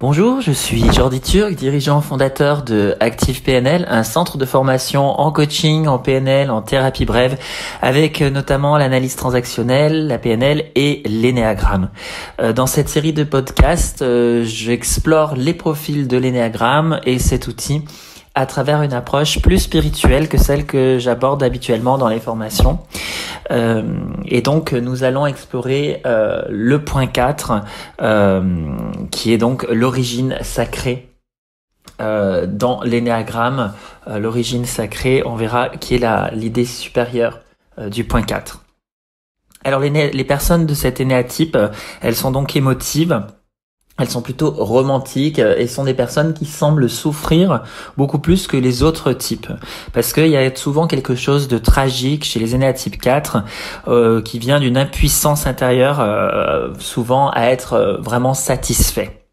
Bonjour, je suis Jordi Turc, dirigeant fondateur de Active PNL, un centre de formation en coaching, en PNL, en thérapie brève, avec notamment l'analyse transactionnelle, la PNL et l'énéagramme. Dans cette série de podcasts, j'explore les profils de l'énéagramme et cet outil à travers une approche plus spirituelle que celle que j'aborde habituellement dans les formations. Et donc, nous allons explorer le point 4, qui est donc l'origine sacrée dans l'énéagramme. L'origine sacrée, on verra, qui est l'idée supérieure du point 4. Alors, les personnes de cet énéatype, elles sont donc émotives. Elles sont plutôt romantiques et sont des personnes qui semblent souffrir beaucoup plus que les autres types. Parce qu'il y a souvent quelque chose de tragique chez les énéatypes 4 qui vient d'une impuissance intérieure souvent à être vraiment satisfait.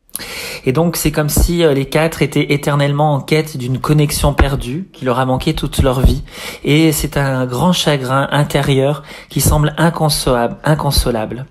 Et donc c'est comme si les 4 étaient éternellement en quête d'une connexion perdue qui leur a manqué toute leur vie. Et c'est un grand chagrin intérieur qui semble inconsolable.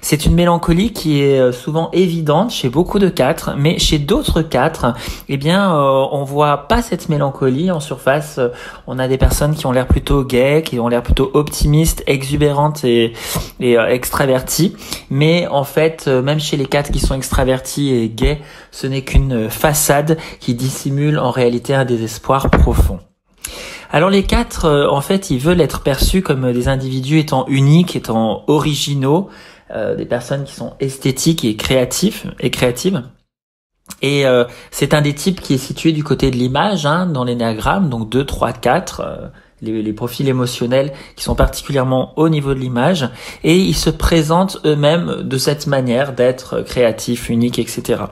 C'est une mélancolie qui est souvent évidente chez beaucoup de 4, mais chez d'autres 4, on voit pas cette mélancolie en surface. On a des personnes qui ont l'air plutôt gaies, qui ont l'air plutôt optimistes, exubérantes et extraverties. Mais en fait, même chez les 4 qui sont extravertis et gais, ce n'est qu'une façade qui dissimule en réalité un désespoir profond. Alors les 4, en fait, ils veulent être perçus comme des individus étant uniques, étant originaux, des personnes qui sont esthétiques et créatives. Et c'est un des types qui est situé du côté de l'image, dans l'énéagramme, donc 2, 3, 4, les profils émotionnels qui sont particulièrement au niveau de l'image, et ils se présentent eux-mêmes de cette manière d'être créatifs, uniques, etc.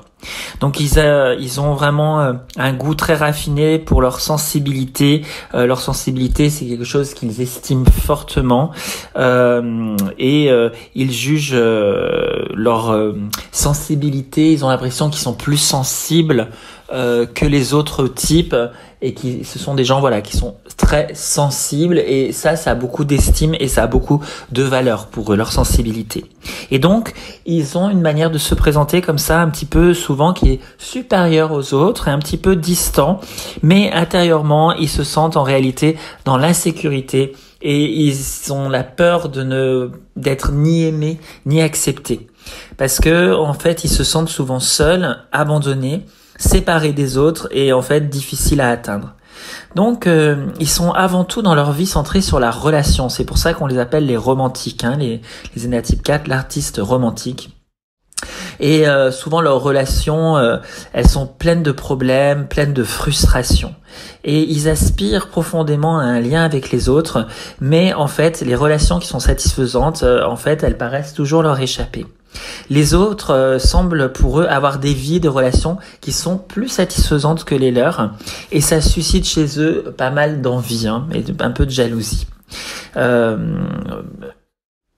Donc ils ont vraiment un goût très raffiné pour leur sensibilité. Leur sensibilité, c'est quelque chose qu'ils estiment fortement, et ils jugent leur sensibilité. Ils ont l'impression qu'ils sont plus sensibles que les autres types, et ce sont des gens qui sont très sensibles, et ça a beaucoup d'estime et ça a beaucoup de valeur pour eux, leur sensibilité. Et donc ils ont une manière de se présenter comme ça, un petit peu souvent qui est supérieure aux autres et un petit peu distant, mais intérieurement ils se sentent en réalité dans l'insécurité et ils ont la peur d'être ni aimés ni acceptés, parce que en fait ils se sentent souvent seuls, abandonnés, séparés des autres et en fait difficiles à atteindre. Donc ils sont avant tout dans leur vie centrés sur la relation. C'est pour ça qu'on les appelle les romantiques, les énéatypes 4, l'artiste romantique. Et souvent leurs relations, elles sont pleines de problèmes, pleines de frustrations. Et ils aspirent profondément à un lien avec les autres, mais en fait les relations qui sont satisfaisantes, elles paraissent toujours leur échapper. Les autres semblent pour eux avoir des vies de relations qui sont plus satisfaisantes que les leurs, et ça suscite chez eux pas mal d'envie, et un peu de jalousie.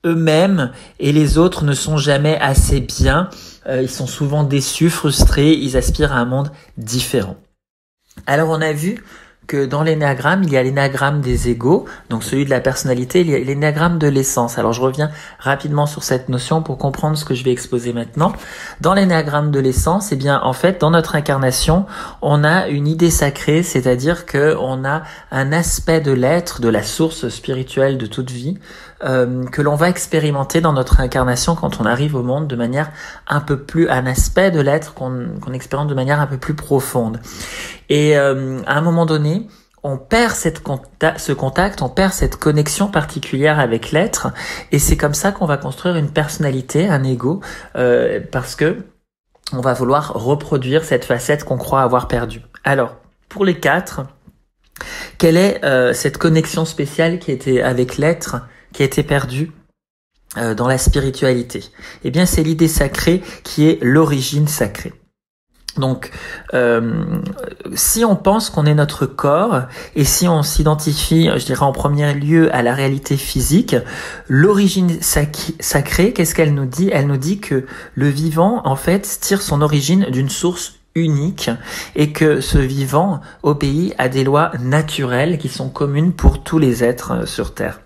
Eux-mêmes et les autres ne sont jamais assez bien, ils sont souvent déçus, frustrés, ils aspirent à un monde différent. Alors on a vu que dans l'énéagramme, il y a l'énéagramme des égos, donc celui de la personnalité, il y a l'énéagramme de l'essence. Alors je reviens rapidement sur cette notion pour comprendre ce que je vais exposer maintenant. Dans l'énéagramme de l'essence, en fait, dans notre incarnation, on a une idée sacrée, c'est-à-dire que on a un aspect de l'être, de la source spirituelle de toute vie, que l'on va expérimenter dans notre incarnation quand on arrive au monde de manière un aspect de l'être qu'on expérimente de manière un peu plus profonde. Et à un moment donné, on perd ce contact, on perd cette connexion particulière avec l'être, et c'est comme ça qu'on va construire une personnalité, un ego, parce que on va vouloir reproduire cette facette qu'on croit avoir perdue. Alors, pour les 4, quelle est cette connexion spéciale qui était avec l'être, qui a été perdue dans la spiritualité? C'est l'idée sacrée qui est l'origine sacrée. Donc, si on pense qu'on est notre corps, et si on s'identifie, je dirais en premier lieu, à la réalité physique, l'origine sacrée, qu'est-ce qu'elle nous dit? Elle nous dit que le vivant, en fait, tire son origine d'une source unique, et que ce vivant obéit à des lois naturelles qui sont communes pour tous les êtres sur Terre.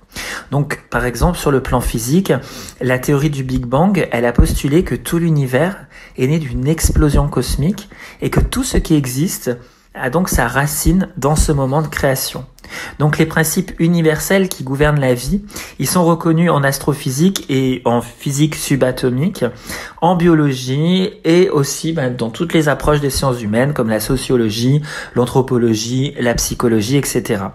Donc, par exemple, sur le plan physique, la théorie du Big Bang, elle a postulé que tout l'univers est né d'une explosion cosmique et que tout ce qui existe a donc sa racine dans ce moment de création. Donc les principes universels qui gouvernent la vie, ils sont reconnus en astrophysique et en physique subatomique, en biologie et aussi dans toutes les approches des sciences humaines comme la sociologie, l'anthropologie, la psychologie, etc.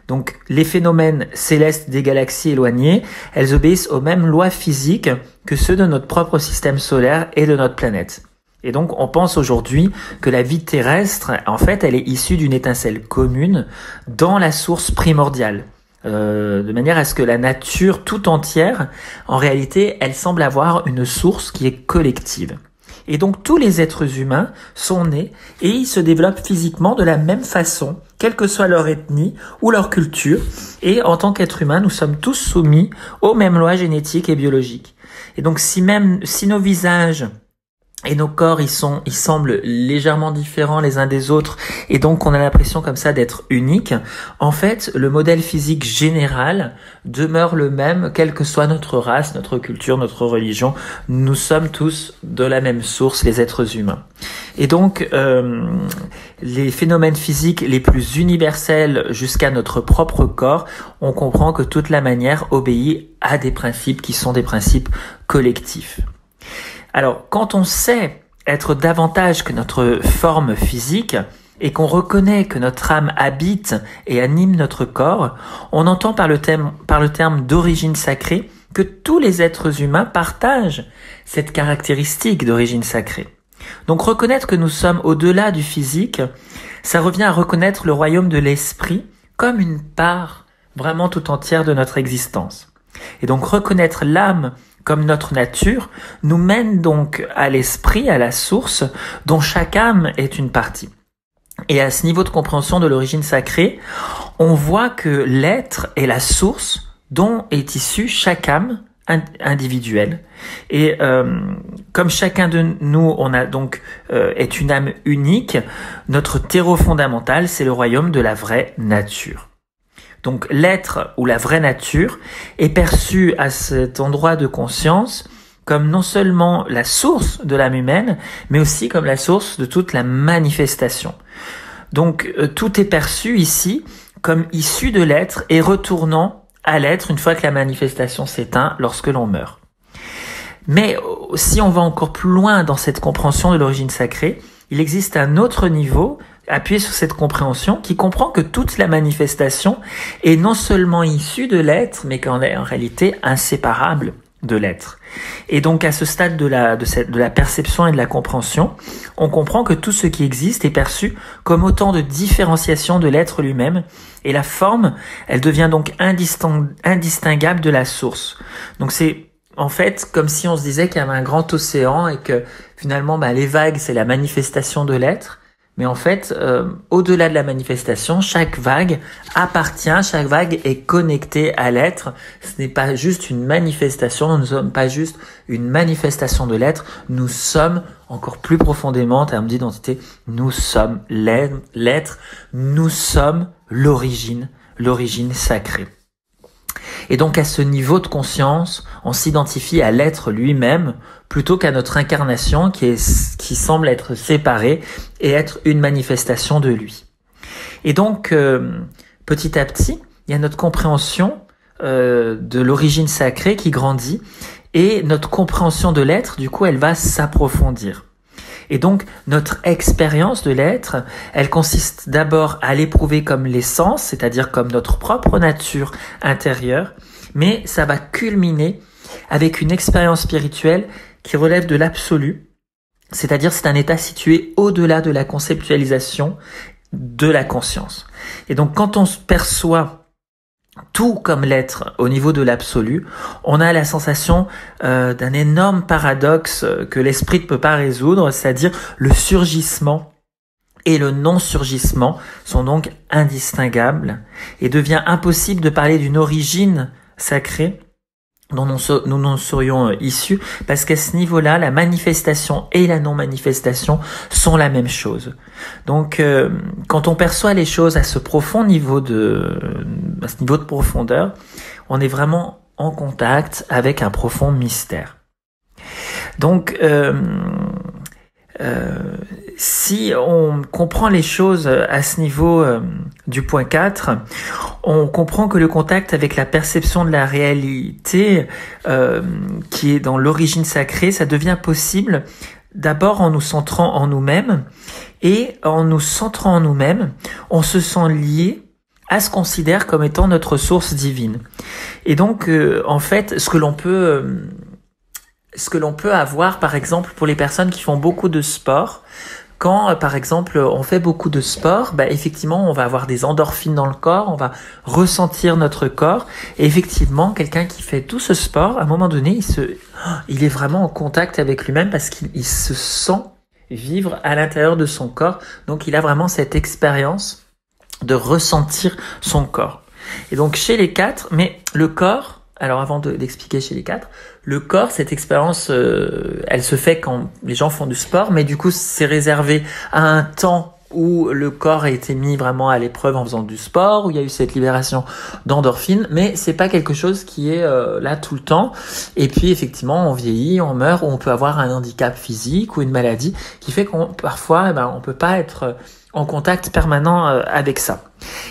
Donc les phénomènes célestes des galaxies éloignées, elles obéissent aux mêmes lois physiques que ceux de notre propre système solaire et de notre planète. Et donc, on pense aujourd'hui que la vie terrestre, en fait, elle est issue d'une étincelle commune dans la source primordiale. De manière à ce que la nature tout entière, en réalité, elle semble avoir une source qui est collective. Et donc, tous les êtres humains sont nés et ils se développent physiquement de la même façon, quelle que soit leur ethnie ou leur culture. Et en tant qu'êtres humains, nous sommes tous soumis aux mêmes lois génétiques et biologiques. Et donc, si nos visages et nos corps, ils semblent légèrement différents les uns des autres, et donc on a l'impression comme ça d'être uniques. En fait, le modèle physique général demeure le même, quelle que soit notre race, notre culture, notre religion. Nous sommes tous de la même source, les êtres humains. Et donc, les phénomènes physiques les plus universels jusqu'à notre propre corps, on comprend que toute la manière obéit à des principes qui sont des principes collectifs. Alors, quand on sait être davantage que notre forme physique et qu'on reconnaît que notre âme habite et anime notre corps, on entend par le terme d'origine sacrée que tous les êtres humains partagent cette caractéristique d'origine sacrée. Donc, reconnaître que nous sommes au-delà du physique, ça revient à reconnaître le royaume de l'esprit comme une part vraiment tout entière de notre existence. Et donc, reconnaître l'âme comme notre nature, nous mène donc à l'esprit, à la source, dont chaque âme est une partie. Et à ce niveau de compréhension de l'origine sacrée, on voit que l'être est la source dont est issue chaque âme individuelle. Et comme chacun de nous, est une âme unique, notre terreau fondamental, c'est le royaume de la vraie nature. Donc l'être ou la vraie nature est perçu à cet endroit de conscience comme non seulement la source de l'âme humaine, mais aussi comme la source de toute la manifestation. Donc tout est perçu ici comme issu de l'être et retournant à l'être une fois que la manifestation s'éteint lorsque l'on meurt. Mais si on va encore plus loin dans cette compréhension de l'origine sacrée, il existe un autre niveau appuyé sur cette compréhension qui comprend que toute la manifestation est non seulement issue de l'être, mais qu'elle est en réalité inséparable de l'être. Et donc à ce stade de la perception et de la compréhension, on comprend que tout ce qui existe est perçu comme autant de différenciations de l'être lui-même, et la forme, elle devient donc indistinguable de la source. Donc c'est en fait comme si on se disait qu'il y avait un grand océan et que finalement les vagues c'est la manifestation de l'être. Mais en fait, au-delà de la manifestation, chaque vague est connectée à l'être. Ce n'est pas juste une manifestation, nous ne sommes pas juste une manifestation de l'être, nous sommes encore plus profondément, en termes d'identité, nous sommes l'être, nous sommes l'origine sacrée. Et donc à ce niveau de conscience, on s'identifie à l'être lui-même plutôt qu'à notre incarnation qui semble être séparée et être une manifestation de lui. Et donc petit à petit, il y a notre compréhension de l'origine sacrée qui grandit et notre compréhension de l'être, du coup, elle va s'approfondir. Et donc, notre expérience de l'être, elle consiste d'abord à l'éprouver comme l'essence, c'est-à-dire comme notre propre nature intérieure, mais ça va culminer avec une expérience spirituelle qui relève de l'absolu, c'est-à-dire c'est un état situé au-delà de la conceptualisation de la conscience. Et donc, quand on se perçoit tout comme l'être au niveau de l'absolu, on a la sensation d'un énorme paradoxe que l'esprit ne peut pas résoudre, c'est-à-dire le surgissement et le non-surgissement sont donc indistinguables et devient impossible de parler d'une origine sacrée dont nous n'en serions issus, parce qu'à ce niveau-là, la manifestation et la non-manifestation sont la même chose. Donc, quand on perçoit les choses à ce niveau de profondeur, on est vraiment en contact avec un profond mystère. Donc, si on comprend les choses à ce niveau du point 4, on comprend que le contact avec la perception de la réalité qui est dans l'origine sacrée, ça devient possible d'abord en nous centrant en nous-mêmes, et en nous centrant en nous-mêmes, on se sent lié à ce qu'on considère comme étant notre source divine. Et donc, en fait, ce que l'on peut avoir, par exemple, pour les personnes qui font beaucoup de sport, quand, par exemple, on fait beaucoup de sport, effectivement, on va avoir des endorphines dans le corps, on va ressentir notre corps. Et effectivement, quelqu'un qui fait tout ce sport, à un moment donné, il est vraiment en contact avec lui-même parce qu'il se sent vivre à l'intérieur de son corps. Donc, il a vraiment cette expérience de ressentir son corps. Et donc, chez les 4, mais le corps, alors avant d'expliquer chez les 4, le corps, cette expérience, elle se fait quand les gens font du sport, mais du coup, c'est réservé à un temps où le corps a été mis vraiment à l'épreuve en faisant du sport, où il y a eu cette libération d'endorphines, mais c'est pas quelque chose qui est là tout le temps. Et puis, effectivement, on vieillit, on meurt, ou on peut avoir un handicap physique ou une maladie qui fait qu'on parfois, on peut pas être en contact permanent avec ça.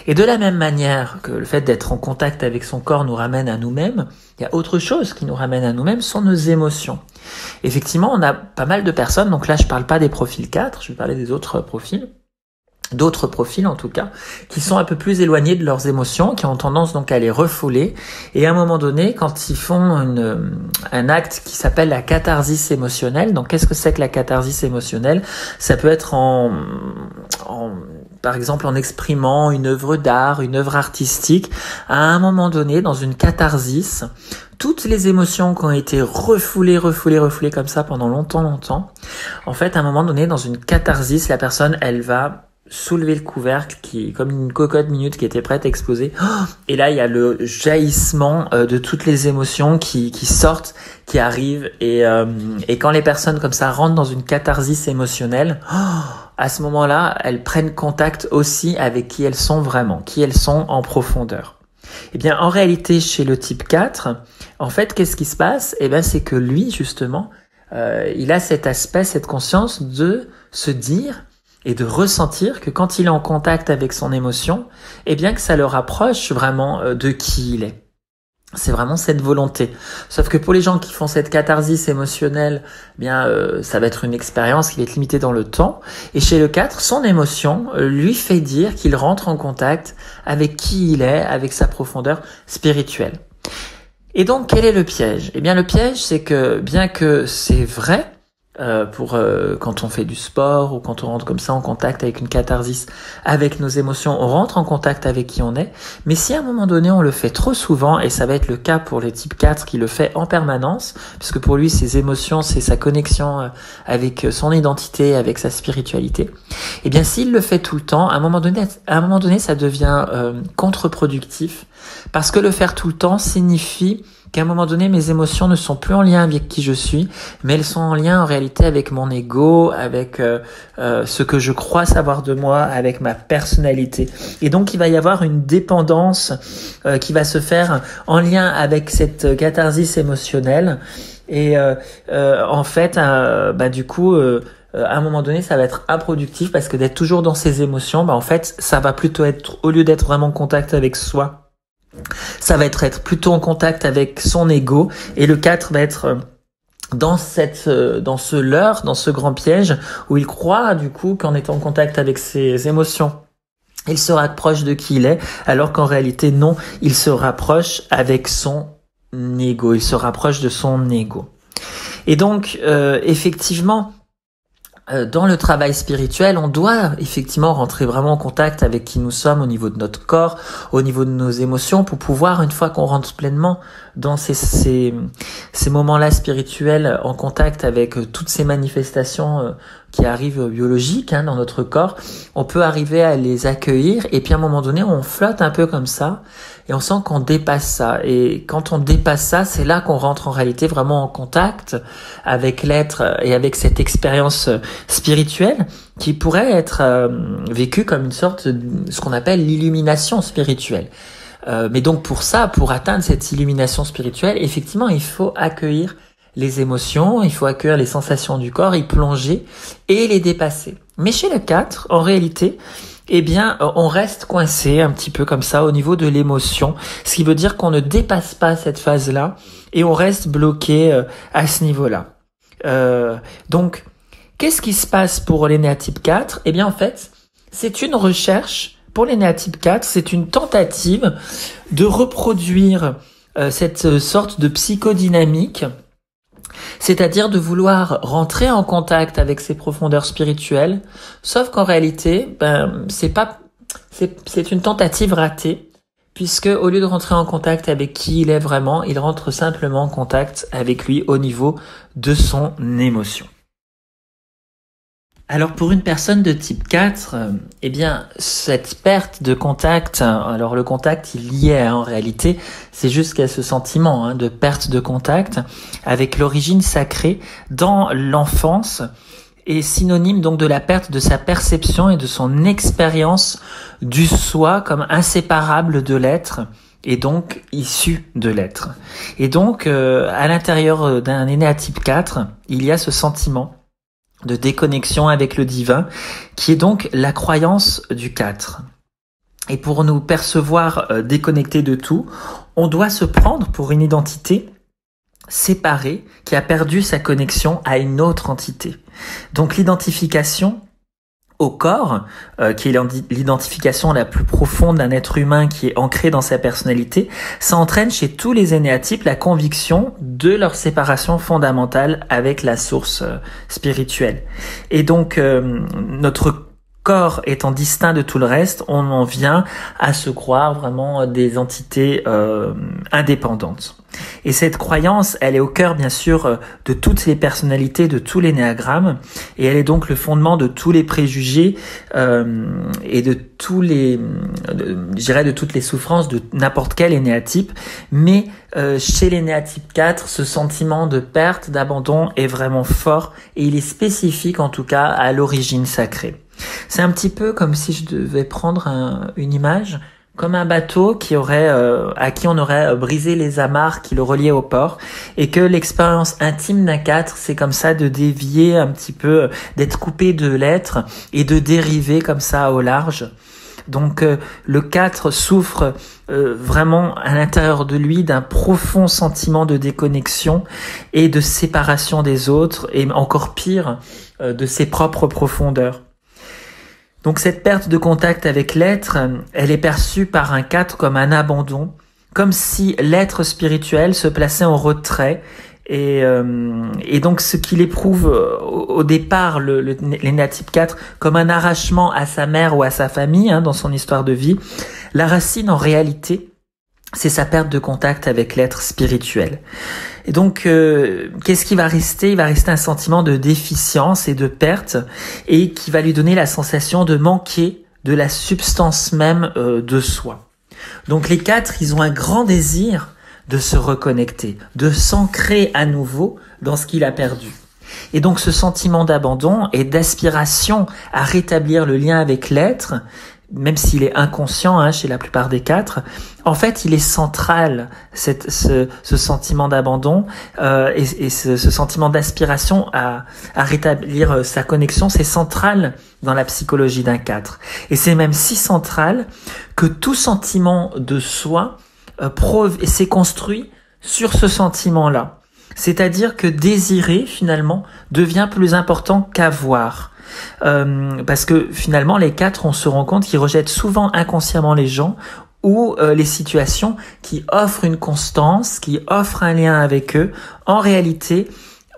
Et de la même manière que le fait d'être en contact avec son corps nous ramène à nous-mêmes, il y a autre chose qui nous ramène à nous-mêmes, sont nos émotions. Effectivement, on a pas mal de personnes, donc là je parle pas des profils 4, je vais parler des autres profils, d'autres profils en tout cas, qui sont un peu plus éloignés de leurs émotions, qui ont tendance donc à les refouler, et à un moment donné, quand ils font un acte qui s'appelle la catharsis émotionnelle, donc qu'est-ce que c'est que la catharsis émotionnelle? Ça peut être par exemple en exprimant une œuvre d'art, une œuvre artistique, à un moment donné, dans une catharsis, toutes les émotions qui ont été refoulées comme ça pendant longtemps, en fait, à un moment donné, dans une catharsis, la personne, elle va soulever le couvercle qui est comme une cocotte minute qui était prête à exploser. Et là, il y a le jaillissement de toutes les émotions qui sortent, qui arrivent. Et quand les personnes comme ça rentrent dans une catharsis émotionnelle, à ce moment-là, elles prennent contact aussi avec qui elles sont vraiment, qui elles sont en profondeur. Eh bien, en réalité, chez le type 4, en fait, qu'est-ce qui se passe? Eh bien, c'est que lui, justement, il a cet aspect, cette conscience de se dire et de ressentir que quand il est en contact avec son émotion, eh bien que ça le rapproche vraiment de qui il est. C'est vraiment cette volonté. Sauf que pour les gens qui font cette catharsis émotionnelle, ça va être une expérience qui va être limitée dans le temps. Et chez le 4, son émotion lui fait dire qu'il rentre en contact avec qui il est, avec sa profondeur spirituelle. Et donc, quel est le piège? Eh bien, le piège, c'est que bien que c'est vrai, quand on fait du sport ou quand on rentre comme ça en contact avec une catharsis, avec nos émotions, on rentre en contact avec qui on est. Mais si à un moment donné on le fait trop souvent, et ça va être le cas pour le type 4 qui le fait en permanence, puisque pour lui ses émotions c'est sa connexion avec son identité, avec sa spiritualité, et bien s'il le fait tout le temps, à un moment donné ça devient contre-productif, parce que le faire tout le temps signifie qu'à un moment donné, mes émotions ne sont plus en lien avec qui je suis, mais elles sont en lien en réalité avec mon ego, avec ce que je crois savoir de moi, avec ma personnalité. Et donc, il va y avoir une dépendance qui va se faire en lien avec cette catharsis émotionnelle. Et en fait, du coup, à un moment donné, ça va être improductif parce que d'être toujours dans ses émotions, en fait, ça va plutôt être, au lieu d'être vraiment en contact avec soi, ça va être plutôt en contact avec son ego, et le 4 va être dans ce leurre, dans ce grand piège où il croit du coup qu'en étant en contact avec ses émotions, il se rapproche de qui il est, alors qu'en réalité non, il se rapproche avec son ego, il se rapproche de son ego. Et donc effectivement, dans le travail spirituel, on doit effectivement rentrer vraiment en contact avec qui nous sommes au niveau de notre corps, au niveau de nos émotions, pour pouvoir, une fois qu'on rentre pleinement dans ces moments-là spirituels, en contact avec toutes ces manifestations qui arrivent biologiques dans notre corps, on peut arriver à les accueillir, et puis à un moment donné, on flotte un peu comme ça, et on sent qu'on dépasse ça. Et quand on dépasse ça, c'est là qu'on rentre en réalité vraiment en contact avec l'être et avec cette expérience spirituelle qui pourrait être vécue comme une sorte de ce qu'on appelle l'illumination spirituelle. Mais donc pour ça, pour atteindre cette illumination spirituelle, effectivement, il faut accueillir les émotions, il faut accueillir les sensations du corps, y plonger et les dépasser. Mais chez le 4, en réalité, eh bien, on reste coincé un petit peu comme ça au niveau de l'émotion, ce qui veut dire qu'on ne dépasse pas cette phase-là et on reste bloqué à ce niveau-là. Donc, qu'est-ce qui se passe pour l'énéatype 4 ? Eh bien, en fait, c'est une recherche pour l'énéatype 4, c'est une tentative de reproduire cette sorte de psychodynamique, c'est-à-dire de vouloir rentrer en contact avec ses profondeurs spirituelles, sauf qu'en réalité, c'est une tentative ratée, puisque au lieu de rentrer en contact avec qui il est vraiment, il rentre simplement en contact avec lui au niveau de son émotion. Alors pour une personne de type 4, eh bien cette perte de contact, alors le contact il y est en réalité, c'est juste qu'il y a ce sentiment de perte de contact avec l'origine sacrée dans l'enfance est synonyme donc de la perte de sa perception et de son expérience du soi comme inséparable de l'être et donc issu de l'être. Et donc à l'intérieur d'un énéatype 4, il y a ce sentiment de déconnexion avec le divin, qui est donc la croyance du 4. Et pour nous percevoir déconnectés de tout, on doit se prendre pour une identité séparée qui a perdu sa connexion à une autre entité. Donc l'identification au corps, qui est l'identification la plus profonde d'un être humain qui est ancré dans sa personnalité, ça entraîne chez tous les énéatypes la conviction de leur séparation fondamentale avec la source spirituelle. Et donc, notre corps étant distinct de tout le reste, on en vient à se croire vraiment des entités indépendantes. Et cette croyance, elle est au cœur bien sûr de toutes les personnalités, de tous les néagrammes, et elle est donc le fondement de tous les préjugés et de tous les, de toutes les souffrances de n'importe quel énéatype. Mais chez l'énéatype 4, ce sentiment de perte, d'abandon est vraiment fort et il est spécifique en tout cas à l'origine sacrée. C'est un petit peu comme si je devais prendre une image, comme un bateau qui aurait à qui on aurait brisé les amarres qui le reliaient au port, et que l'expérience intime d'un 4, c'est comme ça de dévier un petit peu, d'être coupé de l'être et de dériver comme ça au large. Donc le 4 souffre vraiment à l'intérieur de lui d'un profond sentiment de déconnexion et de séparation des autres, et encore pire, de ses propres profondeurs. Donc cette perte de contact avec l'être, elle est perçue par un 4 comme un abandon, comme si l'être spirituel se plaçait en retrait, et donc ce qu'il éprouve au départ, l'énéatype 4, comme un arrachement à sa mère ou à sa famille dans son histoire de vie, la racine en réalité, c'est sa perte de contact avec l'être spirituel. Et donc, qu'est-ce qui va rester ? Il va rester un sentiment de déficience et de perte, et qui va lui donner la sensation de manquer de la substance même de soi. Donc les 4, ils ont un grand désir de se reconnecter, de s'ancrer à nouveau dans ce qu'il a perdu. Et donc ce sentiment d'abandon et d'aspiration à rétablir le lien avec l'être, même s'il est inconscient chez la plupart des 4, en fait, il est central, ce sentiment d'abandon et ce sentiment d'aspiration à rétablir sa connexion, c'est central dans la psychologie d'un 4. Et c'est même si central que tout sentiment de soi s'est construit sur ce sentiment-là. C'est-à-dire que désirer, finalement, devient plus important qu'avoir. Parce que finalement les 4, on se rend compte qu'ils rejettent souvent inconsciemment les gens ou les situations qui offrent une constance, qui offrent un lien avec eux. En réalité,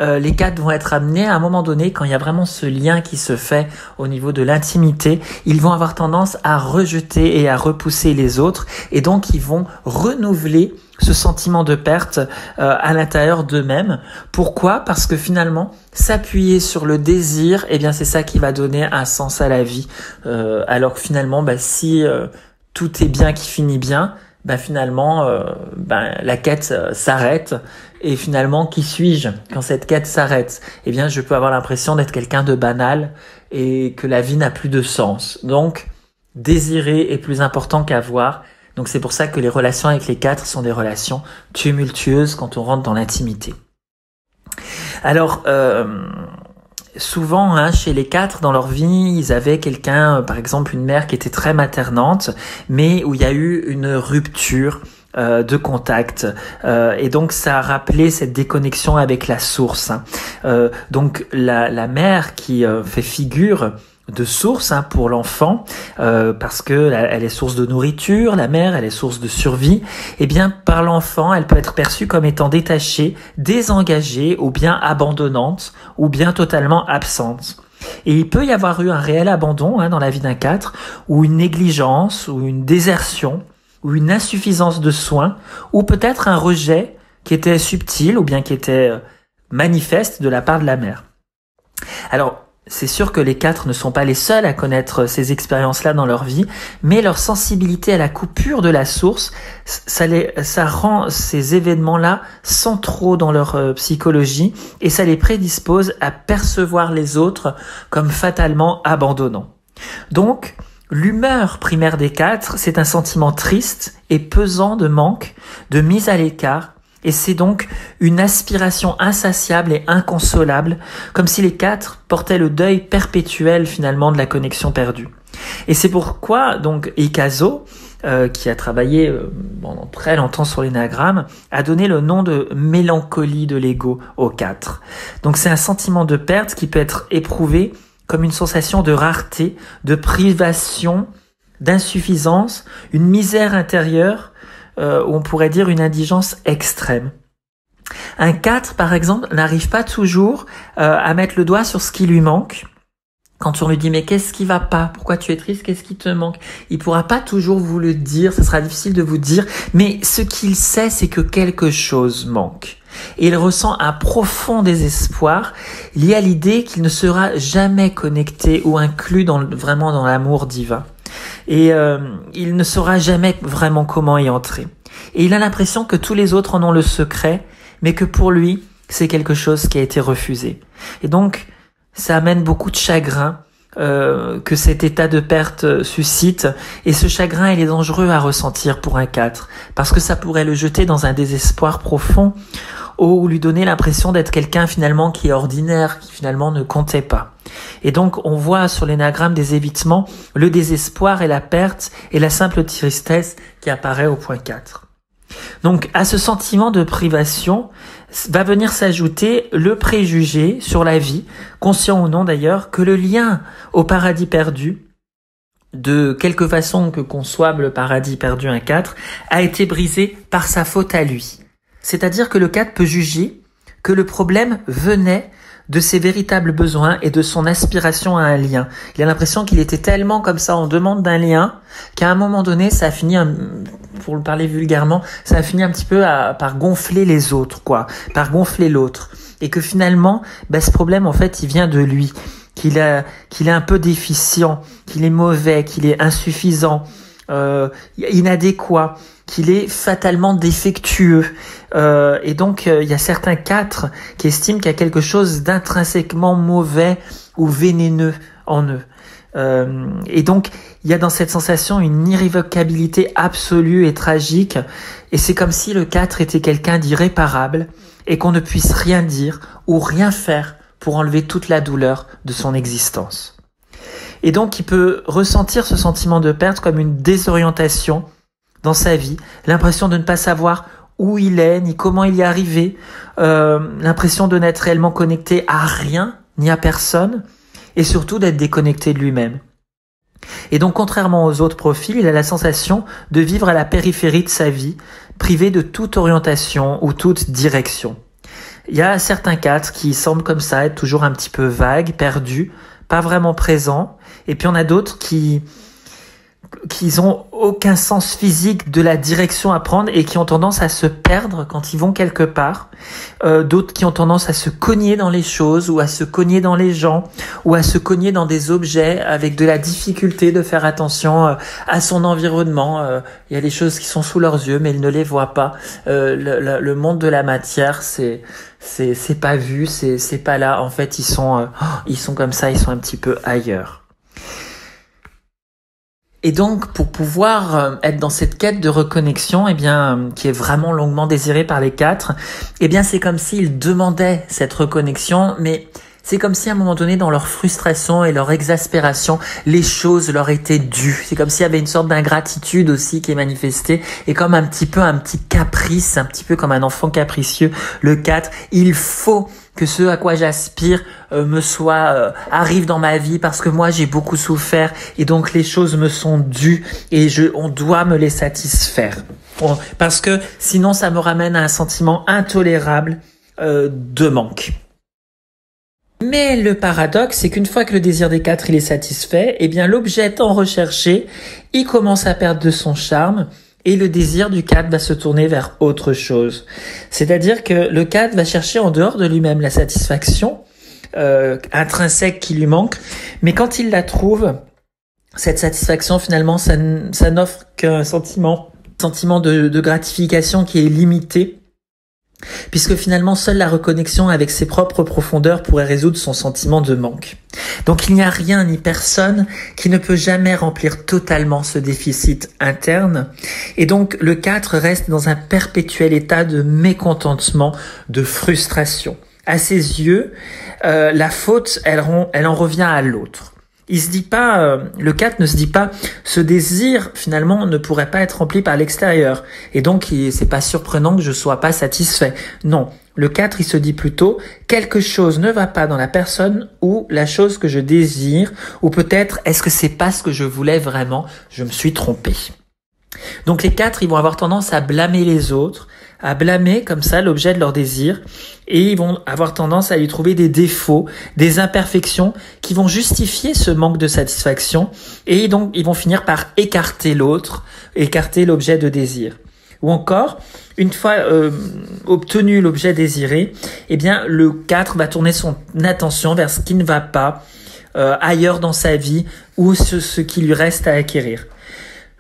les 4 vont être amenés à un moment donné, quand il y a vraiment ce lien qui se fait au niveau de l'intimité, ils vont avoir tendance à rejeter et à repousser les autres, et donc ils vont renouveler ce sentiment de perte à l'intérieur d'eux-mêmes. Pourquoi ? Parce que finalement, s'appuyer sur le désir, eh bien c'est ça qui va donner un sens à la vie. Alors que finalement, si tout est bien qui finit bien, finalement, la quête s'arrête. Et finalement, qui suis-je quand cette quête s'arrête ? Eh bien, je peux avoir l'impression d'être quelqu'un de banal et que la vie n'a plus de sens. Donc, désirer est plus important qu'avoir. Donc, c'est pour ça que les relations avec les 4 sont des relations tumultueuses quand on rentre dans l'intimité. Alors, souvent, chez les 4, dans leur vie, ils avaient quelqu'un, par exemple une mère qui était très maternante, mais où il y a eu une rupture de contact, et donc ça a rappelé cette déconnexion avec la source. Donc la mère qui fait figure de source pour l'enfant, parce que elle est source de nourriture, la mère elle est source de survie, et bien par l'enfant elle peut être perçue comme étant détachée, désengagée ou bien abandonnante ou bien totalement absente. Et il peut y avoir eu un réel abandon dans la vie d'un 4, ou une négligence, ou une désertion, ou une insuffisance de soins, ou peut-être un rejet qui était subtil ou bien qui était manifeste de la part de la mère. Alors, c'est sûr que les 4 ne sont pas les seuls à connaître ces expériences-là dans leur vie, mais leur sensibilité à la coupure de la source, ça rend ces événements-là centraux dans leur psychologie, et ça les prédispose à percevoir les autres comme fatalement abandonnants. Donc, l'humeur primaire des 4, c'est un sentiment triste et pesant de manque, de mise à l'écart, et c'est donc une aspiration insatiable et inconsolable, comme si les 4 portaient le deuil perpétuel finalement de la connexion perdue. Et c'est pourquoi donc Ikazo, qui a travaillé pendant très longtemps sur l'énagramme, a donné le nom de mélancolie de l'ego aux 4. Donc c'est un sentiment de perte qui peut être éprouvé comme une sensation de rareté, de privation, d'insuffisance, une misère intérieure, où on pourrait dire une indigence extrême. Un 4, par exemple, n'arrive pas toujours à mettre le doigt sur ce qui lui manque. Quand on lui dit « mais qu'est-ce qui va pas ? Pourquoi tu es triste ? Qu'est-ce qui te manque ?» Il pourra pas toujours vous le dire, ce sera difficile de vous dire, mais ce qu'il sait, c'est que quelque chose manque. Et il ressent un profond désespoir lié à l'idée qu'il ne sera jamais connecté ou inclus vraiment dans l'amour divin. Et il ne saura jamais vraiment comment y entrer. Et il a l'impression que tous les autres en ont le secret, mais que pour lui, c'est quelque chose qui a été refusé. Et donc, ça amène beaucoup de chagrin que cet état de perte suscite. Et ce chagrin, il est dangereux à ressentir pour un 4, parce que ça pourrait le jeter dans un désespoir profond, ou lui donner l'impression d'être quelqu'un finalement qui est ordinaire, qui finalement ne comptait pas. Et donc on voit sur l'énagramme des évitements le désespoir et la perte et la simple tristesse qui apparaît au point 4. Donc à ce sentiment de privation va venir s'ajouter le préjugé sur la vie, conscient ou non d'ailleurs, que le lien au paradis perdu, de quelque façon que conçoive le paradis perdu un 4, a été brisé par sa faute à lui. C'est-à-dire que le 4 peut juger que le problème venait de ses véritables besoins et de son aspiration à un lien. Il a l'impression qu'il était tellement comme ça en demande d'un lien qu'à un moment donné, ça a fini, pour le parler vulgairement, ça a fini un petit peu par gonfler les autres, par gonfler l'autre. Et que finalement, ce problème, en fait, il vient de lui. Qu'il est un peu déficient, qu'il est mauvais, qu'il est insuffisant, inadéquat, qu'il est fatalement défectueux. Et donc, il y a certains 4 qui estiment qu'il y a quelque chose d'intrinsèquement mauvais ou vénéneux en eux. Et donc, il y a dans cette sensation une irrévocabilité absolue et tragique. Et c'est comme si le 4 était quelqu'un d'irréparable et qu'on ne puisse rien dire ou rien faire pour enlever toute la douleur de son existence. Et donc, il peut ressentir ce sentiment de perte comme une désorientation dans sa vie, l'impression de ne pas savoir où il est, ni comment il y est arrivé, l'impression de n'être réellement connecté à rien, ni à personne, et surtout d'être déconnecté de lui-même. Et donc, contrairement aux autres profils, il a la sensation de vivre à la périphérie de sa vie, privé de toute orientation ou toute direction. Il y a certains 4 qui semblent comme ça être toujours un petit peu vagues, perdus, pas vraiment présents, et puis on a d'autres qui ont aucun sens physique de la direction à prendre et qui ont tendance à se perdre quand ils vont quelque part. D'autres qui ont tendance à se cogner dans les choses ou à se cogner dans les gens ou à se cogner dans des objets avec de la difficulté de faire attention à son environnement. Il y a des choses qui sont sous leurs yeux mais ils ne les voient pas. Le monde de la matière, c'est pas vu, c'est pas là. En fait, ils sont comme ça, ils sont un petit peu ailleurs. Et donc, pour pouvoir être dans cette quête de reconnexion, qui est vraiment longuement désirée par les 4, c'est comme s'ils demandaient cette reconnexion, mais c'est comme si à un moment donné, dans leur frustration et leur exaspération, les choses leur étaient dues. C'est comme s'il y avait une sorte d'ingratitude aussi qui est manifestée, et comme un petit caprice, un petit peu comme un enfant capricieux, le 4, il faut que ce à quoi j'aspire arrive dans ma vie parce que moi j'ai beaucoup souffert et donc les choses me sont dues et on doit me les satisfaire. Parce que sinon ça me ramène à un sentiment intolérable de manque. Mais le paradoxe, c'est qu'une fois que le désir des 4 il est satisfait, l'objet tant recherché, il commence à perdre de son charme et le désir du 4 va se tourner vers autre chose. C'est-à-dire que le 4 va chercher en dehors de lui-même la satisfaction intrinsèque qui lui manque, mais quand il la trouve, cette satisfaction finalement, ça n'offre qu'un sentiment de gratification qui est limité. Puisque finalement seule la reconnexion avec ses propres profondeurs pourrait résoudre son sentiment de manque. Donc il n'y a rien ni personne qui ne peut jamais remplir totalement ce déficit interne. Et donc le 4 reste dans un perpétuel état de mécontentement, de frustration. À ses yeux, la faute, elle en revient à l'autre. Il se dit pas, le 4 ne se dit pas, ce désir finalement ne pourrait pas être rempli par l'extérieur. Et donc c'est pas surprenant que je sois pas satisfait. Non, le 4 il se dit plutôt, quelque chose ne va pas dans la personne ou la chose que je désire, ou peut-être est-ce que c'est pas ce que je voulais vraiment, je me suis trompé. Donc les 4 ils vont avoir tendance à blâmer les autres, à blâmer comme ça l'objet de leur désir, et ils vont avoir tendance à lui trouver des défauts, des imperfections qui vont justifier ce manque de satisfaction, et donc ils vont finir par écarter l'autre, écarter l'objet de désir. Ou encore, une fois obtenu l'objet désiré, le 4 va tourner son attention vers ce qui ne va pas ailleurs dans sa vie ou ce qui lui reste à acquérir.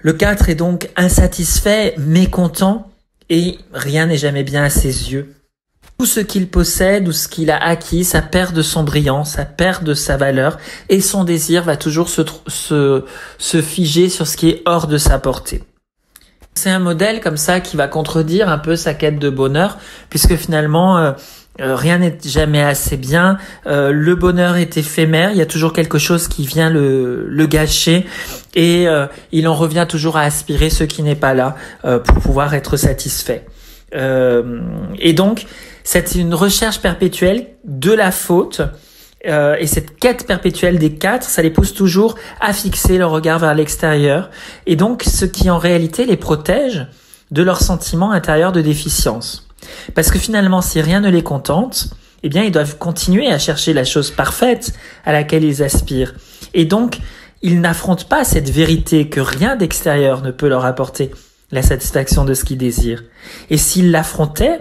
Le 4 est donc insatisfait, mécontent, et rien n'est jamais bien à ses yeux. Tout ce qu'il possède ou ce qu'il a acquis, ça perd de son brillant, ça perd de sa valeur, et son désir va toujours se figer sur ce qui est hors de sa portée. C'est un modèle comme ça qui va contredire un peu sa quête de bonheur, puisque finalement rien n'est jamais assez bien, le bonheur est éphémère, il y a toujours quelque chose qui vient le gâcher, et il en revient toujours à aspirer ce qui n'est pas là pour pouvoir être satisfait. Et donc c'est une recherche perpétuelle de la faute, et cette quête perpétuelle des 4, ça les pousse toujours à fixer leur regard vers l'extérieur, et donc ce qui en réalité les protège de leur sentiment intérieur de déficience. Parce que finalement, si rien ne les contente, ils doivent continuer à chercher la chose parfaite à laquelle ils aspirent. Et donc, ils n'affrontent pas cette vérité que rien d'extérieur ne peut leur apporter la satisfaction de ce qu'ils désirent. Et s'ils l'affrontaient,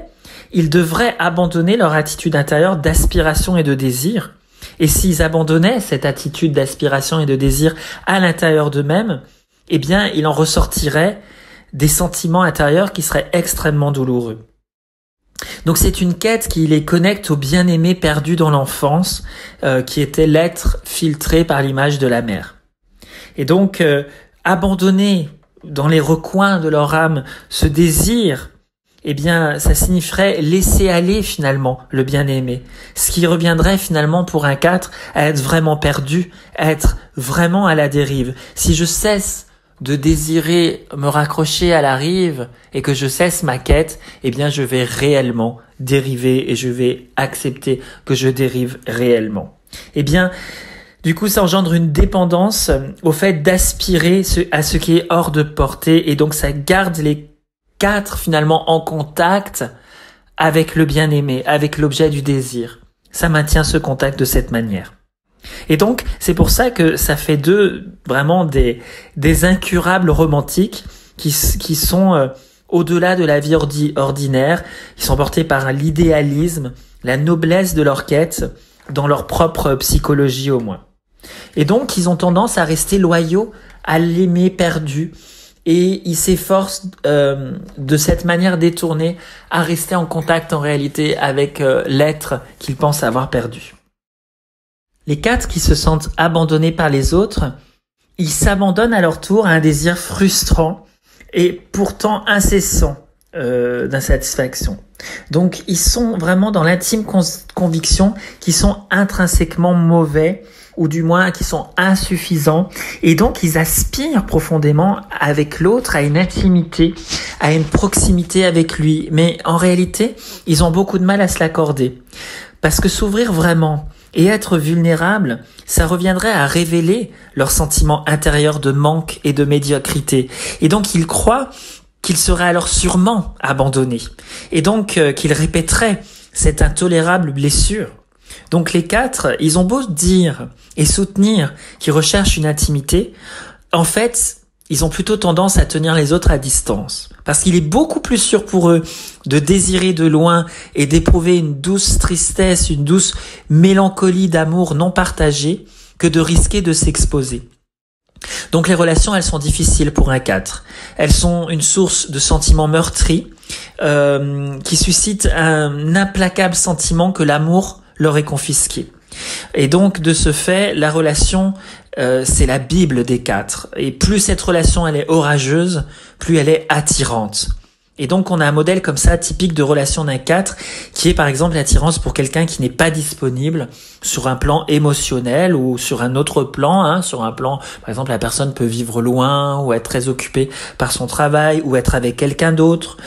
ils devraient abandonner leur attitude intérieure d'aspiration et de désir. Et s'ils abandonnaient cette attitude d'aspiration et de désir à l'intérieur d'eux-mêmes, il en ressortirait des sentiments intérieurs qui seraient extrêmement douloureux. Donc c'est une quête qui les connecte au bien-aimé perdu dans l'enfance, qui était l'être filtré par l'image de la mère. Et donc abandonner dans les recoins de leur âme ce désir, ça signifierait laisser aller finalement le bien-aimé. Ce qui reviendrait finalement pour un 4 à être vraiment perdu, à être vraiment à la dérive. Si je cesse de désirer me raccrocher à la rive et que je cesse ma quête, je vais réellement dériver et je vais accepter que je dérive réellement. Du coup, ça engendre une dépendance au fait d'aspirer à ce qui est hors de portée, et donc ça garde les 4 finalement en contact avec le bien-aimé, avec l'objet du désir. Ça maintient ce contact de cette manière. Et donc, c'est pour ça que ça fait d'eux vraiment des incurables romantiques qui sont au-delà de la vie ordinaire, qui sont portés par l'idéalisme, la noblesse de leur quête, dans leur propre psychologie au moins. Et donc, ils ont tendance à rester loyaux à l'aimer perdu, et ils s'efforcent de cette manière détournée à rester en contact en réalité avec l'être qu'ils pensent avoir perdu. Les 4 qui se sentent abandonnés par les autres, ils s'abandonnent à leur tour à un désir frustrant et pourtant incessant d'insatisfaction. Donc ils sont vraiment dans l'intime conviction qu'ils sont intrinsèquement mauvais, ou du moins qui sont insuffisants, et donc ils aspirent profondément avec l'autre à une intimité, à une proximité avec lui, mais en réalité ils ont beaucoup de mal à se l'accorder, parce que s'ouvrir vraiment et être vulnérable, ça reviendrait à révéler leur sentiment intérieur de manque et de médiocrité, et donc ils croient qu'ils seraient alors sûrement abandonnés, et donc qu'ils répéteraient cette intolérable blessure. Donc les 4, ils ont beau dire et soutenir qu'ils recherchent une intimité, en fait, ils ont plutôt tendance à tenir les autres à distance. Parce qu'il est beaucoup plus sûr pour eux de désirer de loin et d'éprouver une douce tristesse, une douce mélancolie d'amour non partagé, que de risquer de s'exposer. Donc les relations, elles sont difficiles pour un 4. Elles sont une source de sentiments meurtris qui suscitent un implacable sentiment que l'amour leur est confisqué. Et donc de ce fait, la relation, c'est la Bible des 4. Et plus cette relation elle est orageuse, plus elle est attirante. Et donc on a un modèle comme ça typique de relation d'un 4 qui est par exemple l'attirance pour quelqu'un qui n'est pas disponible sur un plan émotionnel ou sur un autre plan, sur un plan par exemple la personne peut vivre loin ou être très occupée par son travail ou être avec quelqu'un d'autre.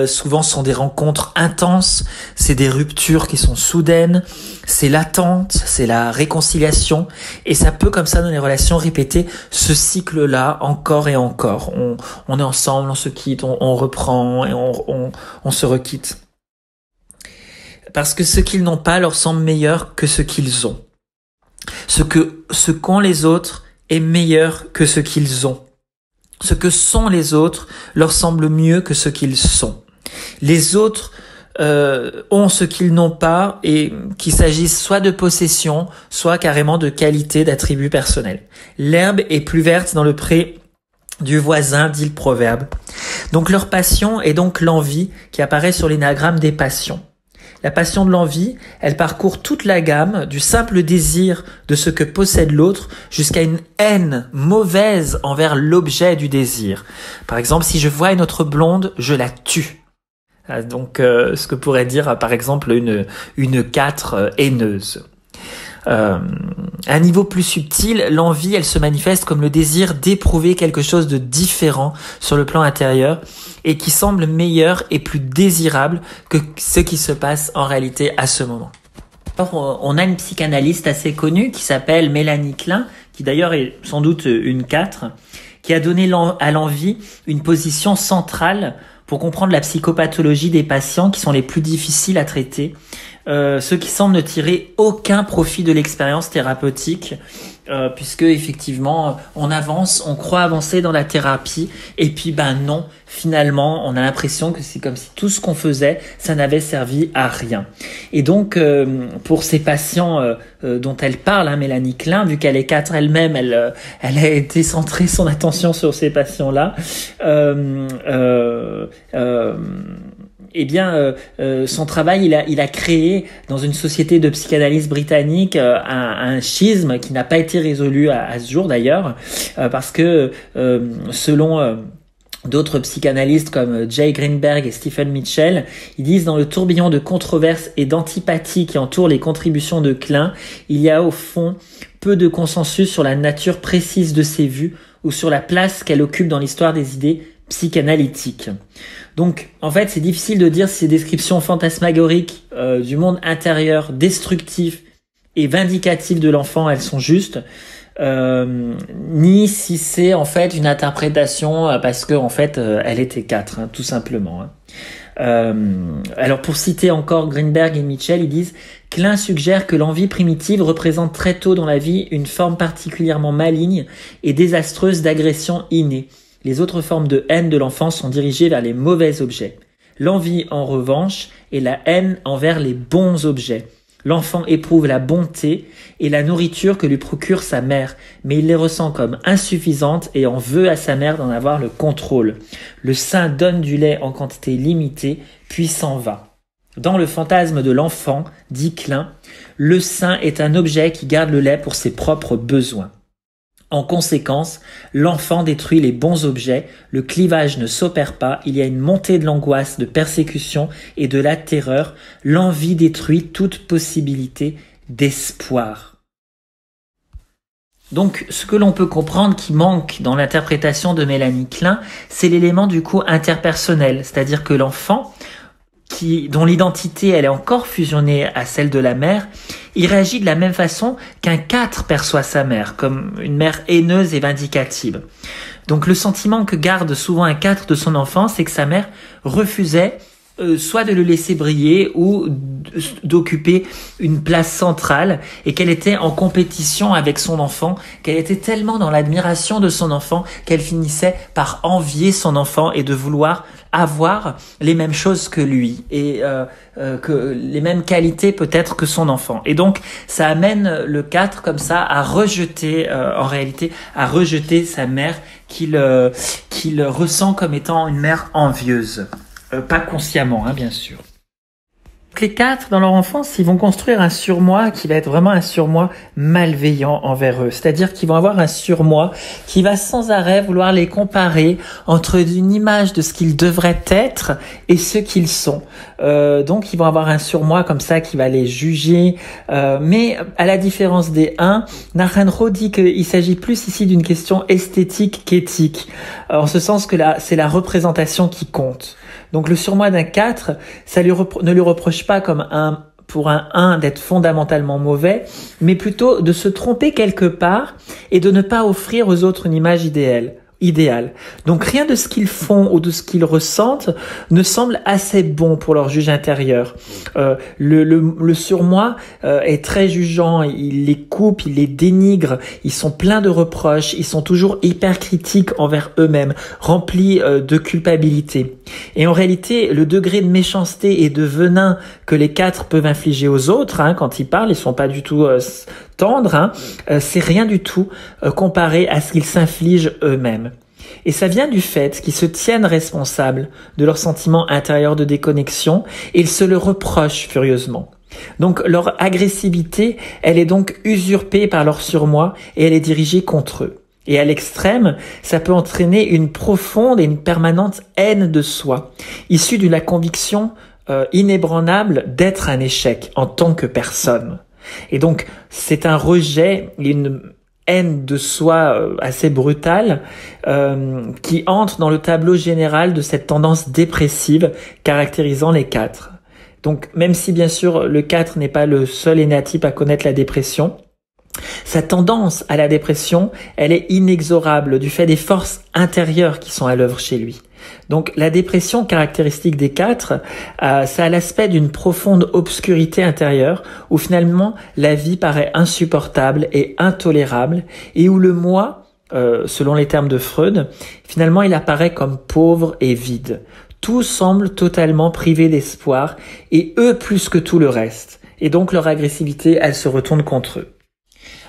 Souvent ce sont des rencontres intenses, c'est des ruptures qui sont soudaines, c'est l'attente, c'est la réconciliation, et ça peut comme ça dans les relations répéter ce cycle-là encore et encore. On est ensemble, on se quitte, on reprend et on se requitte. Parce que ce qu'ils n'ont pas leur semble meilleur que ce qu'ils ont. Ce qu'ont les autres est meilleur que ce qu'ils ont. Ce que sont les autres leur semble mieux que ce qu'ils sont. Les autres ont ce qu'ils n'ont pas, et qu'il s'agisse soit de possession, soit carrément de qualité, d'attributs personnels. L'herbe est plus verte dans le pré du voisin, dit le proverbe. Donc leur passion est donc l'envie qui apparaît sur l'énagramme des passions. La passion de l'envie, elle parcourt toute la gamme du simple désir de ce que possède l'autre jusqu'à une haine mauvaise envers l'objet du désir. Par exemple, si je vois une autre blonde, je la tue. Donc ce que pourrait dire par exemple une 4 haineuse. À un niveau plus subtil, l'envie, elle se manifeste comme le désir d'éprouver quelque chose de différent sur le plan intérieur et qui semble meilleur et plus désirable que ce qui se passe en réalité à ce moment. Alors, on a une psychanalyste assez connue qui s'appelle Mélanie Klein, qui d'ailleurs est sans doute une 4, qui a donné à l'envie une position centrale pour comprendre la psychopathologie des patients qui sont les plus difficiles à traiter, ceux qui semblent ne tirer aucun profit de l'expérience thérapeutique, puisque effectivement on avance, on croit avancer dans la thérapie, et puis non, finalement on a l'impression que c'est comme si tout ce qu'on faisait, ça n'avait servi à rien. Et donc pour ces patients dont elle parle, Mélanie Klein, vu qu'elle est 4 elle-même, elle a été centrée son attention sur ces patients-là. Son travail, il a créé dans une société de psychanalyse britannique un schisme qui n'a pas été résolu à ce jour d'ailleurs, parce que selon d'autres psychanalystes comme Jay Greenberg et Stephen Mitchell, ils disent dans le tourbillon de controverses et d'antipathie qui entoure les contributions de Klein, il y a au fond peu de consensus sur la nature précise de ses vues ou sur la place qu'elle occupe dans l'histoire des idées psychanalytiques. Donc, en fait, c'est difficile de dire si ces descriptions fantasmagoriques du monde intérieur, destructif et vindicatif de l'enfant, elles sont justes, ni si c'est en fait une interprétation parce que en fait, elle était 4, tout simplement. Alors, pour citer encore Greenberg et Mitchell, ils disent « Klein suggère que l'envie primitive représente très tôt dans la vie une forme particulièrement maligne et désastreuse d'agression innée. Les autres formes de haine de l'enfant sont dirigées vers les mauvais objets. L'envie, en revanche, est la haine envers les bons objets. L'enfant éprouve la bonté et la nourriture que lui procure sa mère, mais il les ressent comme insuffisantes et en veut à sa mère d'en avoir le contrôle. Le sein donne du lait en quantité limitée, puis s'en va. Dans le fantasme de l'enfant, dit Klein, le sein est un objet qui garde le lait pour ses propres besoins. En conséquence, l'enfant détruit les bons objets, le clivage ne s'opère pas, il y a une montée de l'angoisse, de persécution et de la terreur, l'envie détruit toute possibilité d'espoir. Donc, ce que l'on peut comprendre qui manque dans l'interprétation de Mélanie Klein, c'est l'élément du coup interpersonnel, c'est-à-dire que l'enfant, dont l'identité elle est encore fusionnée à celle de la mère, il réagit de la même façon qu'un 4 perçoit sa mère, comme une mère haineuse et vindicative. Donc le sentiment que garde souvent un 4 de son enfant, c'est que sa mère refusait soit de le laisser briller ou d'occuper une place centrale et qu'elle était en compétition avec son enfant, qu'elle était tellement dans l'admiration de son enfant qu'elle finissait par envier son enfant et de vouloir avoir les mêmes choses que lui et que les mêmes qualités peut-être que son enfant. Et donc ça amène le 4 comme ça à rejeter en réalité à rejeter sa mère qu'il ressent comme étant une mère envieuse. Pas consciemment, bien sûr. Les 4, dans leur enfance, ils vont construire un surmoi qui va être vraiment un surmoi malveillant envers eux. C'est-à-dire qu'ils vont avoir un surmoi qui va sans arrêt vouloir les comparer entre une image de ce qu'ils devraient être et ce qu'ils sont. Donc, ils vont avoir un surmoi comme ça qui va les juger. Mais à la différence des 1, Naranjo dit qu'il s'agit plus ici d'une question esthétique qu'éthique. En ce sens que c'est la représentation qui compte. Donc le surmoi d'un 4, ça ne lui reproche pas comme pour un 1 d'être fondamentalement mauvais, mais plutôt de se tromper quelque part et de ne pas offrir aux autres une image idéale. Donc rien de ce qu'ils font ou de ce qu'ils ressentent ne semble assez bon pour leur juge intérieur. Le surmoi est très jugeant, il les coupe, il les dénigre, ils sont pleins de reproches, ils sont toujours hyper critiques envers eux-mêmes, remplis de culpabilité. Et en réalité, le degré de méchanceté et de venin que les 4 peuvent infliger aux autres, quand ils parlent, ils sont pas du tout tendres, c'est rien du tout comparé à ce qu'ils s'infligent eux-mêmes. Et ça vient du fait qu'ils se tiennent responsables de leurs sentiments intérieurs de déconnexion et ils se le reprochent furieusement. Donc leur agressivité, elle est donc usurpée par leur surmoi et elle est dirigée contre eux. Et à l'extrême, ça peut entraîner une profonde et une permanente haine de soi, issue de la conviction inébranlable d'être un échec en tant que personne. Et donc, c'est un rejet, une haine de soi assez brutale qui entre dans le tableau général de cette tendance dépressive caractérisant les 4. Donc, même si bien sûr le 4 n'est pas le seul énéatype à connaître la dépression, sa tendance à la dépression, elle est inexorable du fait des forces intérieures qui sont à l'œuvre chez lui. Donc la dépression caractéristique des 4, ça a l'aspect d'une profonde obscurité intérieure où finalement la vie paraît insupportable et intolérable et où le moi, selon les termes de Freud, finalement il apparaît comme pauvre et vide. Tout semble totalement privé d'espoir et eux plus que tout le reste. Et donc leur agressivité, elle se retourne contre eux.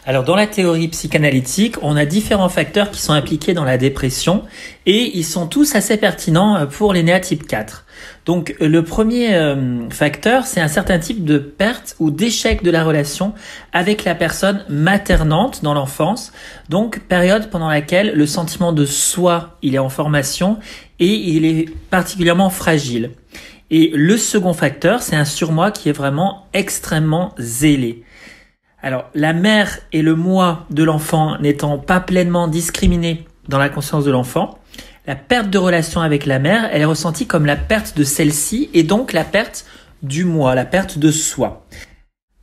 Alors dans la théorie psychanalytique, on a différents facteurs qui sont impliqués dans la dépression et ils sont tous assez pertinents pour l'énéatype 4. Donc le premier facteur, c'est un certain type de perte ou d'échec de la relation avec la personne maternante dans l'enfance, donc période pendant laquelle le sentiment de soi, il est en formation et il est particulièrement fragile. Et le second facteur, c'est un surmoi qui est vraiment extrêmement zélé. Alors, la mère et le moi de l'enfant n'étant pas pleinement discriminés dans la conscience de l'enfant, la perte de relation avec la mère, elle est ressentie comme la perte de celle-ci et donc la perte du moi, la perte de soi.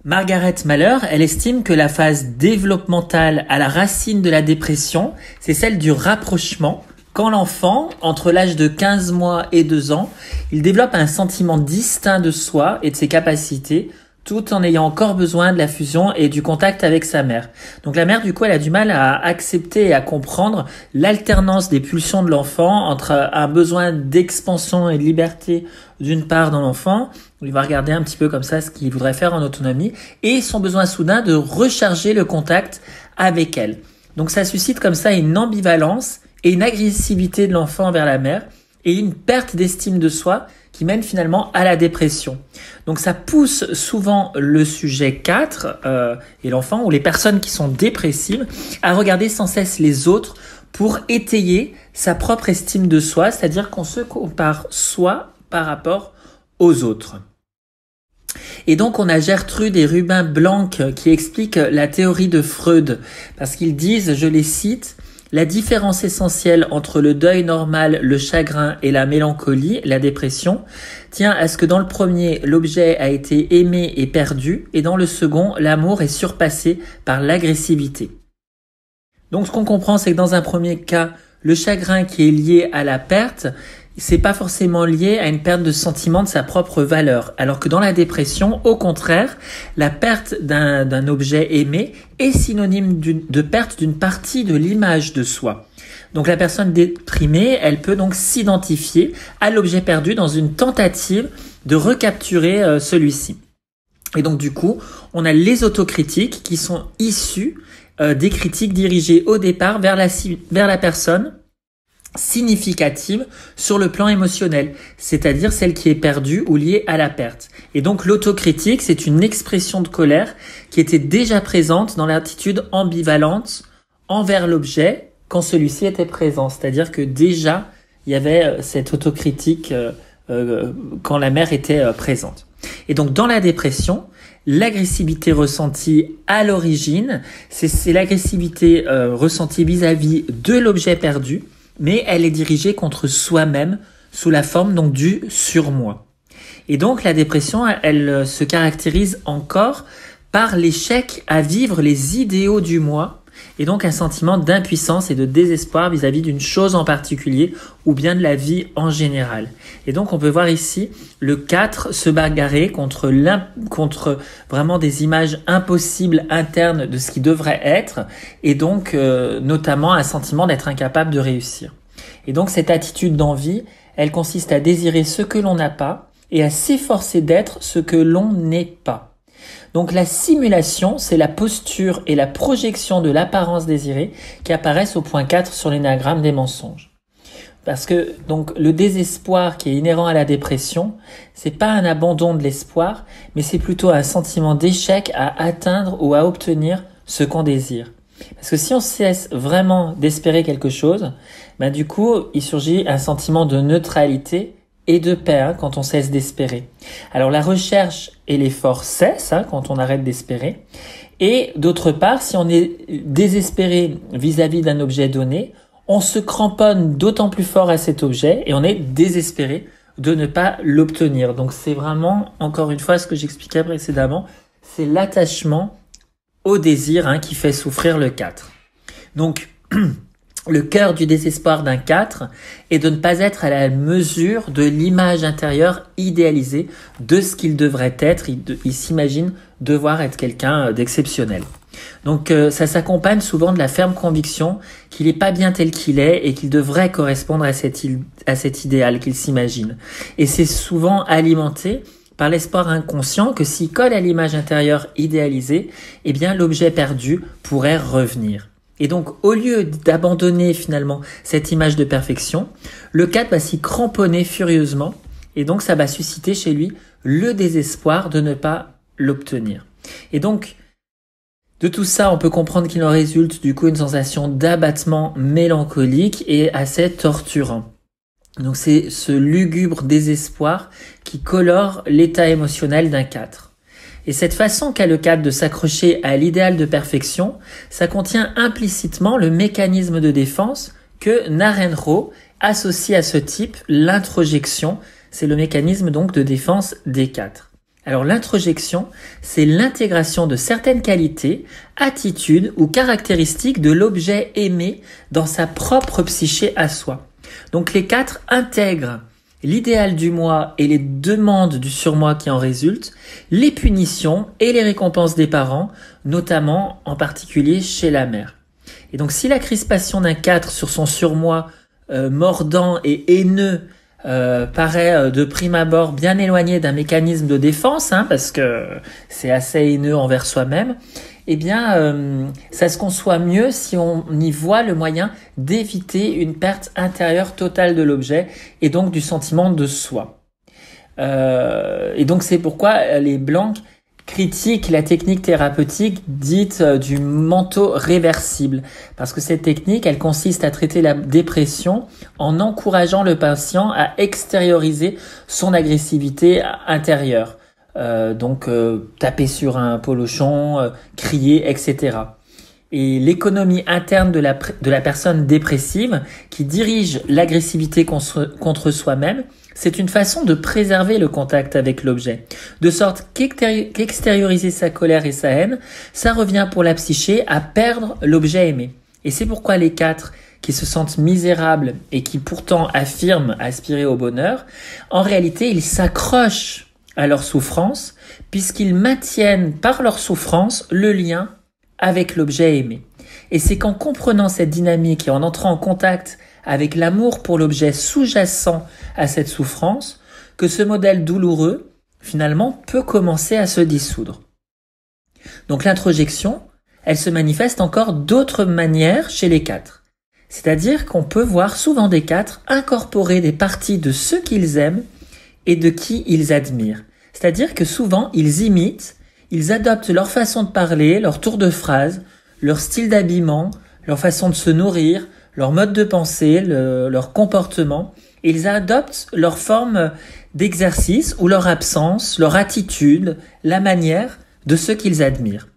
Margaret Mahler, elle estime que la phase développementale à la racine de la dépression, c'est celle du rapprochement. Quand l'enfant, entre l'âge de 15 mois et 2 ans, il développe un sentiment distinct de soi et de ses capacités, tout en ayant encore besoin de la fusion et du contact avec sa mère. Donc la mère, du coup, elle a du mal à accepter et à comprendre l'alternance des pulsions de l'enfant entre un besoin d'expansion et de liberté d'une part dans l'enfant, où il va regarder un petit peu comme ça ce qu'il voudrait faire en autonomie, et son besoin soudain de recharger le contact avec elle. Donc ça suscite comme ça une ambivalence et une agressivité de l'enfant envers la mère, et une perte d'estime de soi qui mène finalement à la dépression. Donc ça pousse souvent le sujet 4 et l'enfant ou les personnes qui sont dépressives à regarder sans cesse les autres pour étayer sa propre estime de soi, c'est-à-dire qu'on se compare soi par rapport aux autres. Et donc on a Gertrude et Rubin Blanc qui expliquent la théorie de Freud, parce qu'ils disent, je les cite, la différence essentielle entre le deuil normal, le chagrin et la mélancolie, la dépression, tient à ce que dans le premier, l'objet a été aimé et perdu, et dans le second, l'amour est surpassé par l'agressivité. Donc ce qu'on comprend, c'est que dans un premier cas, le chagrin qui est lié à la perte, c'est pas forcément lié à une perte de sentiment de sa propre valeur. Alors que dans la dépression, au contraire, la perte d'un objet aimé est synonyme de perte d'une partie de l'image de soi. Donc la personne déprimée, elle peut donc s'identifier à l'objet perdu dans une tentative de recapturer celui-ci. Et donc du coup, on a les autocritiques qui sont issues des critiques dirigées au départ vers la personne significative sur le plan émotionnel, c'est-à-dire celle qui est perdue ou liée à la perte. Et donc l'autocritique, c'est une expression de colère qui était déjà présente dans l'attitude ambivalente envers l'objet quand celui-ci était présent. C'est-à-dire que déjà, il y avait cette autocritique quand la mère était présente. Et donc dans la dépression, l'agressivité ressentie à l'origine, c'est l'agressivité ressentie vis-à-vis de l'objet perdu, mais elle est dirigée contre soi-même sous la forme donc du surmoi. Et donc la dépression, elle se caractérise encore par l'échec à vivre les idéaux du moi et donc un sentiment d'impuissance et de désespoir vis-à-vis d'une chose en particulier ou bien de la vie en général. Et donc on peut voir ici le 4 se bagarrer contre vraiment des images impossibles internes de ce qui devrait être et donc notamment un sentiment d'être incapable de réussir. Et donc cette attitude d'envie, elle consiste à désirer ce que l'on n'a pas et à s'efforcer d'être ce que l'on n'est pas. Donc la simulation, c'est la posture et la projection de l'apparence désirée qui apparaissent au point 4 sur l'énagramme des mensonges. Parce que donc le désespoir qui est inhérent à la dépression, c'est pas un abandon de l'espoir, mais c'est plutôt un sentiment d'échec à atteindre ou à obtenir ce qu'on désire. Parce que si on cesse vraiment d'espérer quelque chose, du coup, il surgit un sentiment de neutralité et de paix quand on cesse d'espérer. Alors la recherche et l'effort cessent quand on arrête d'espérer. Et d'autre part, si on est désespéré vis-à-vis d'un objet donné, on se cramponne d'autant plus fort à cet objet et on est désespéré de ne pas l'obtenir. Donc c'est vraiment, encore une fois, ce que j'expliquais précédemment, c'est l'attachement au désir qui fait souffrir le 4. Donc le cœur du désespoir d'un 4 est de ne pas être à la mesure de l'image intérieure idéalisée de ce qu'il devrait être. Il s'imagine devoir être quelqu'un d'exceptionnel. Donc ça s'accompagne souvent de la ferme conviction qu'il n'est pas bien tel qu'il est et qu'il devrait correspondre à cet idéal qu'il s'imagine. Et c'est souvent alimenté par l'espoir inconscient que s'il colle à l'image intérieure idéalisée, eh bien l'objet perdu pourrait revenir. Et donc, au lieu d'abandonner finalement cette image de perfection, le 4 va s'y cramponner furieusement et donc ça va susciter chez lui le désespoir de ne pas l'obtenir. Et donc, de tout ça, on peut comprendre qu'il en résulte du coup une sensation d'abattement mélancolique et assez torturant. Donc c'est ce lugubre désespoir qui colore l'état émotionnel d'un 4. Et cette façon qu'a le 4 de s'accrocher à l'idéal de perfection, ça contient implicitement le mécanisme de défense que Narenro associe à ce type l'introjection. C'est le mécanisme donc de défense des 4. Alors l'introjection, c'est l'intégration de certaines qualités, attitudes ou caractéristiques de l'objet aimé dans sa propre psyché à soi. Donc les 4 intègrent l'idéal du moi et les demandes du surmoi qui en résultent, les punitions et les récompenses des parents, notamment en particulier chez la mère. Et donc si la crispation d'un 4 sur son surmoi mordant et haineux paraît de prime abord bien éloigné d'un mécanisme de défense, parce que c'est assez haineux envers soi-même, eh bien, ça se conçoit mieux si on y voit le moyen d'éviter une perte intérieure totale de l'objet et donc du sentiment de soi. Et donc c'est pourquoi les Blancs critiquent la technique thérapeutique dite du manteau réversible, parce que cette technique, elle consiste à traiter la dépression en encourageant le patient à extérioriser son agressivité intérieure. Taper sur un polochon, crier, etc. Et l'économie interne de la personne dépressive qui dirige l'agressivité contre soi-même, c'est une façon de préserver le contact avec l'objet, de sorte qu'extérioriser sa colère et sa haine, ça revient pour la psyché à perdre l'objet aimé. Et c'est pourquoi les 4 qui se sentent misérables et qui pourtant affirment aspirer au bonheur, en réalité ils s'accrochent à leur souffrance, puisqu'ils maintiennent par leur souffrance le lien avec l'objet aimé. Et c'est qu'en comprenant cette dynamique et en entrant en contact avec l'amour pour l'objet sous-jacent à cette souffrance, que ce modèle douloureux, finalement, peut commencer à se dissoudre. Donc l'introjection, elle se manifeste encore d'autres manières chez les 4. C'est-à-dire qu'on peut voir souvent des 4 incorporer des parties de ceux qu'ils aiment et de qui ils admirent. C'est-à-dire que souvent, ils imitent, ils adoptent leur façon de parler, leur tour de phrase, leur style d'habillement, leur façon de se nourrir, leur mode de pensée, leur comportement. Et ils adoptent leur forme d'exercice ou leur absence, leur attitude, la manière de ceux qu'ils admirent.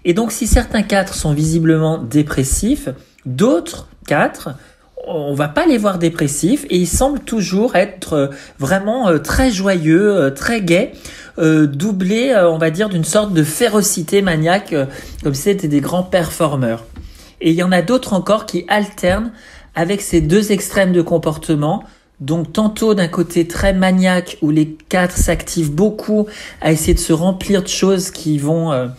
Et donc, si certains 4 sont visiblement dépressifs, d'autres 4 on va pas les voir dépressifs et ils semblent toujours être vraiment très joyeux, très gais, doublés, on va dire, d'une sorte de férocité maniaque, comme si c'était des grands performeurs. Et il y en a d'autres encore qui alternent avec ces deux extrêmes de comportement. Donc tantôt d'un côté très maniaque où les 4 s'activent beaucoup à essayer de se remplir de choses qui vont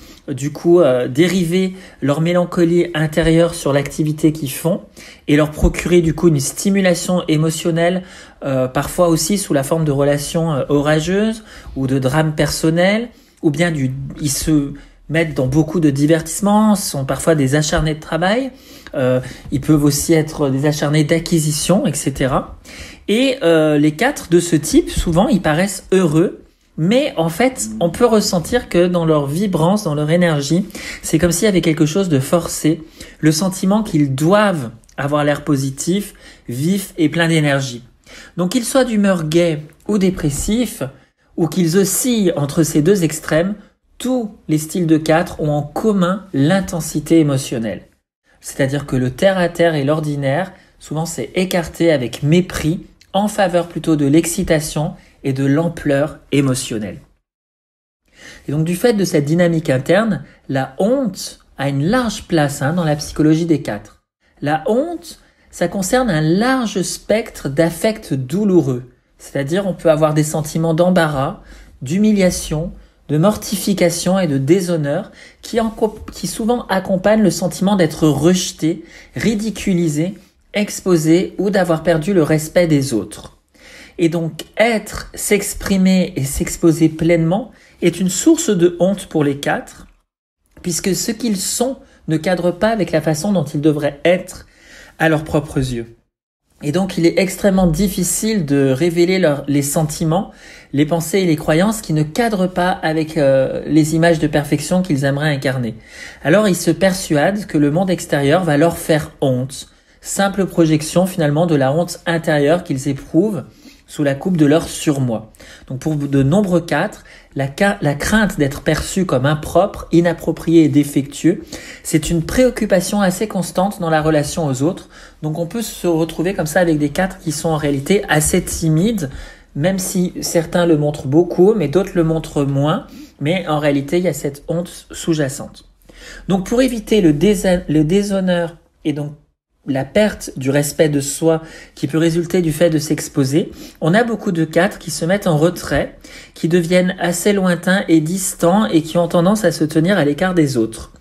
dériver leur mélancolie intérieure sur l'activité qu'ils font et leur procurer du coup une stimulation émotionnelle, parfois aussi sous la forme de relations orageuses ou de drames personnels, ou bien ils se mettent dans beaucoup de divertissements, sont parfois des acharnés de travail, ils peuvent aussi être des acharnés d'acquisition, etc. Et les 4 de ce type, souvent, ils paraissent heureux, mais en fait, on peut ressentir que dans leur vibrance, dans leur énergie, c'est comme s'il y avait quelque chose de forcé, le sentiment qu'ils doivent avoir l'air positif, vif et plein d'énergie. Donc qu'ils soient d'humeur gaie ou dépressif, ou qu'ils oscillent entre ces deux extrêmes, tous les styles de 4 ont en commun l'intensité émotionnelle. C'est-à-dire que le terre-à-terre et l'ordinaire, souvent c'est écarté avec mépris, en faveur plutôt de l'excitation et de l'ampleur émotionnelle. Et donc du fait de cette dynamique interne, la honte a une large place dans la psychologie des 4. La honte, ça concerne un large spectre d'affects douloureux. C'est-à-dire on peut avoir des sentiments d'embarras, d'humiliation, de mortification et de déshonneur qui souvent accompagnent le sentiment d'être rejeté, ridiculisé, exposé ou d'avoir perdu le respect des autres. Et donc s'exprimer et s'exposer pleinement est une source de honte pour les 4, puisque ce qu'ils sont ne cadre pas avec la façon dont ils devraient être à leurs propres yeux. Et donc il est extrêmement difficile de révéler les sentiments, les pensées et les croyances qui ne cadrent pas avec les images de perfection qu'ils aimeraient incarner. Alors ils se persuadent que le monde extérieur va leur faire honte, simple projection finalement de la honte intérieure qu'ils éprouvent sous la coupe de leur surmoi. Donc pour de nombreux 4, la crainte d'être perçu comme impropre, inapproprié et défectueux, c'est une préoccupation assez constante dans la relation aux autres. Donc on peut se retrouver comme ça avec des 4 qui sont en réalité assez timides, même si certains le montrent beaucoup, mais d'autres le montrent moins. Mais en réalité, il y a cette honte sous-jacente. Donc pour éviter le déshonneur et donc la perte du respect de soi qui peut résulter du fait de s'exposer, on a beaucoup de 4 qui se mettent en retrait, qui deviennent assez lointains et distants et qui ont tendance à se tenir à l'écart des autres.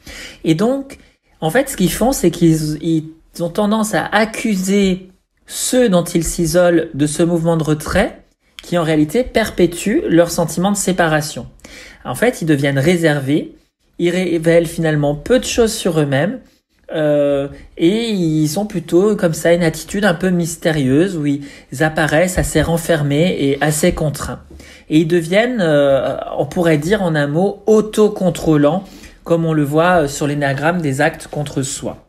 Et donc, en fait, ce qu'ils font, c'est qu'ils ont tendance à accuser ceux dont ils s'isolent de ce mouvement de retrait qui en réalité perpétue leur sentiment de séparation. En fait, ils deviennent réservés, Ils révèlent finalement peu de choses sur eux-mêmes. Et ils ont plutôt comme ça une attitude un peu mystérieuse où ils apparaissent assez renfermés et assez contraints. Et ils deviennent, on pourrait dire en un mot, autocontrôlants, comme on le voit sur l'énéagramme des actes contre soi.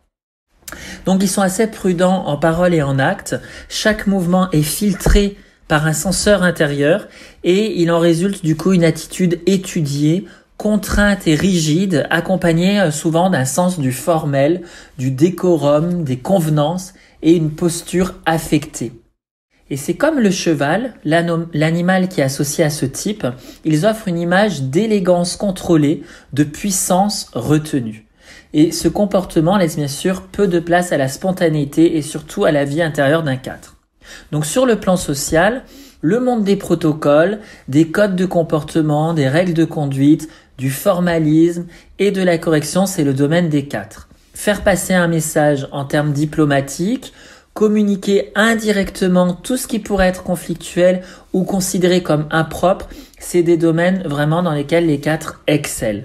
Donc ils sont assez prudents en parole et en acte. Chaque mouvement est filtré par un censeur intérieur et il en résulte du coup une attitude étudiée, contrainte et rigide, accompagnée souvent d'un sens du formel, du décorum, des convenances et une posture affectée. Et c'est comme le cheval, l'animal qui est associé à ce type, ils offrent une image d'élégance contrôlée, de puissance retenue. Et ce comportement laisse bien sûr peu de place à la spontanéité et surtout à la vie intérieure d'un 4. Donc sur le plan social, le monde des protocoles, des codes de comportement, des règles de conduite, du formalisme et de la correction, c'est le domaine des 4. Faire passer un message en termes diplomatiques, communiquer indirectement tout ce qui pourrait être conflictuel ou considéré comme impropre, c'est des domaines vraiment dans lesquels les 4 excellent.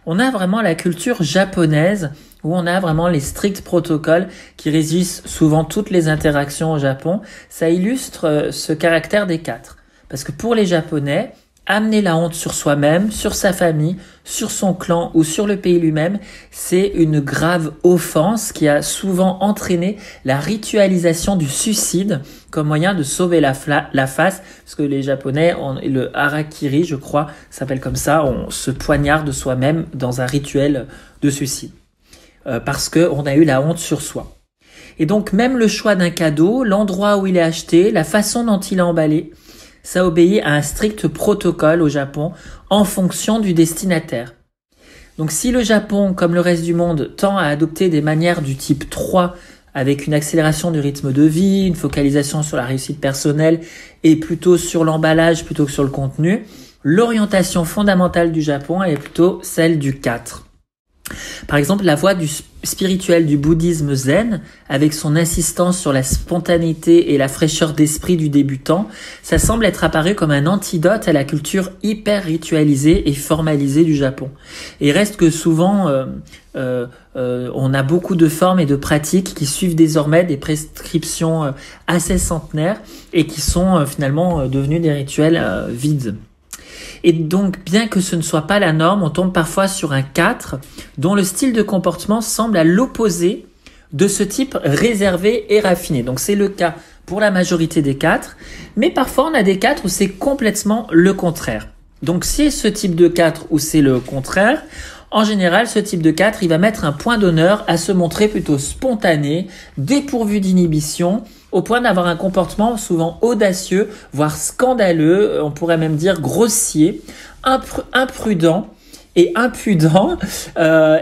On a vraiment la culture japonaise où on a vraiment les stricts protocoles qui régissent souvent toutes les interactions au Japon. Ça illustre ce caractère des 4. Parce que pour les Japonais, amener la honte sur soi-même, sur sa famille, sur son clan ou sur le pays lui-même, c'est une grave offense qui a souvent entraîné la ritualisation du suicide comme moyen de sauver la face, parce que les Japonais ont le harakiri, je crois, s'appelle comme ça, on se poignarde soi-même dans un rituel de suicide, parce qu'on a eu la honte sur soi. Et donc même le choix d'un cadeau, l'endroit où il est acheté, la façon dont il est emballé, ça obéit à un strict protocole au Japon en fonction du destinataire. Donc si le Japon, comme le reste du monde, tend à adopter des manières du type 3 avec une accélération du rythme de vie, une focalisation sur la réussite personnelle et plutôt sur l'emballage plutôt que sur le contenu, l'orientation fondamentale du Japon est plutôt celle du 4. Par exemple, la voie spirituelle du bouddhisme zen, avec son insistance sur la spontanéité et la fraîcheur d'esprit du débutant, ça semble être apparu comme un antidote à la culture hyper ritualisée et formalisée du Japon. Et reste que souvent, on a beaucoup de formes et de pratiques qui suivent désormais des prescriptions assez centenaires et qui sont finalement devenues des rituels vides. Et donc, bien que ce ne soit pas la norme, on tombe parfois sur un 4 dont le style de comportement semble à l'opposé de ce type réservé et raffiné. Donc, c'est le cas pour la majorité des 4, mais parfois on a des 4 où c'est complètement le contraire. Donc, si c'est ce type de 4 où c'est le contraire, en général, ce type de 4, il va mettre un point d'honneur à se montrer plutôt spontané, dépourvu d'inhibition, au point d'avoir un comportement souvent audacieux, voire scandaleux, on pourrait même dire grossier, imprudent et impudent,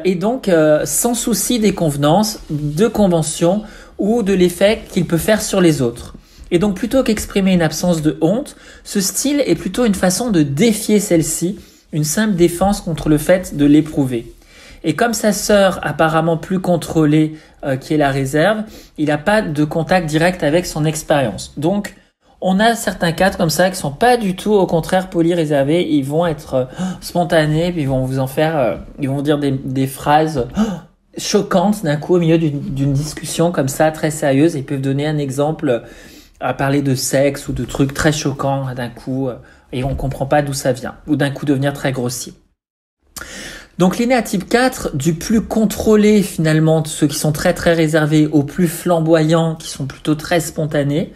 et donc sans souci des convenances, de conventions ou de l'effet qu'il peut faire sur les autres. Et donc plutôt qu'exprimer une absence de honte, ce style est plutôt une façon de défier celle-ci, une simple défense contre le fait de l'éprouver. Et comme sa sœur apparemment plus contrôlée, qui est la réserve, il n'a pas de contact direct avec son expérience. Donc, on a certains 4 comme ça qui sont pas du tout, au contraire, polis, réservés. Ils vont être spontanés, puis ils vont vous en faire, ils vont dire des phrases choquantes d'un coup au milieu d'une discussion comme ça, très sérieuse. Ils peuvent donner un exemple à parler de sexe ou de trucs très choquants d'un coup, et on comprend pas d'où ça vient, ou d'un coup devenir très grossier. Donc l'énéatype 4, du plus contrôlé finalement, de ceux qui sont très très réservés, au plus flamboyant, qui sont plutôt très spontanés,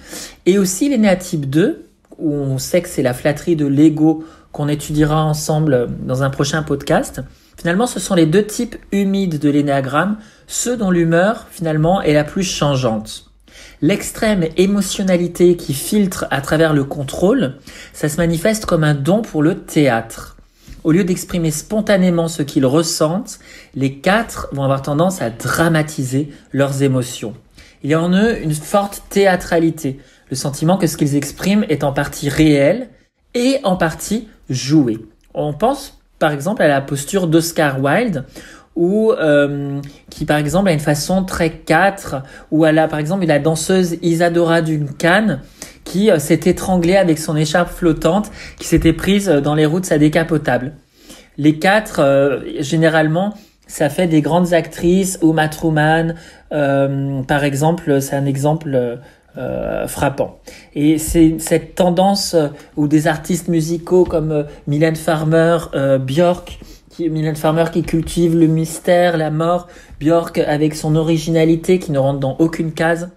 et aussi l'énéatype 2, où on sait que c'est la flatterie de l'ego qu'on étudiera ensemble dans un prochain podcast. Finalement, ce sont les 2 types humides de l'énéagramme, ceux dont l'humeur finalement est la plus changeante. L'extrême émotionnalité qui filtre à travers le contrôle, ça se manifeste comme un don pour le théâtre. Au lieu d'exprimer spontanément ce qu'ils ressentent, les 4 vont avoir tendance à dramatiser leurs émotions. Il y a en eux une forte théâtralité, le sentiment que ce qu'ils expriment est en partie réel et en partie joué. On pense par exemple à la posture d'Oscar Wilde, qui par exemple a une façon très 4, ou à la, par exemple, la danseuse Isadora Duncan qui s'est étranglée avec son écharpe flottante qui s'était prise dans les roues de sa décapotable. Les quatre, généralement, ça fait des grandes actrices. Uma Thurman, par exemple, c'est un exemple frappant. Et c'est cette tendance où des artistes musicaux comme Mylène Farmer, Björk, Mylène Farmer qui cultive le mystère, la mort, Björk avec son originalité qui ne rentre dans aucune case.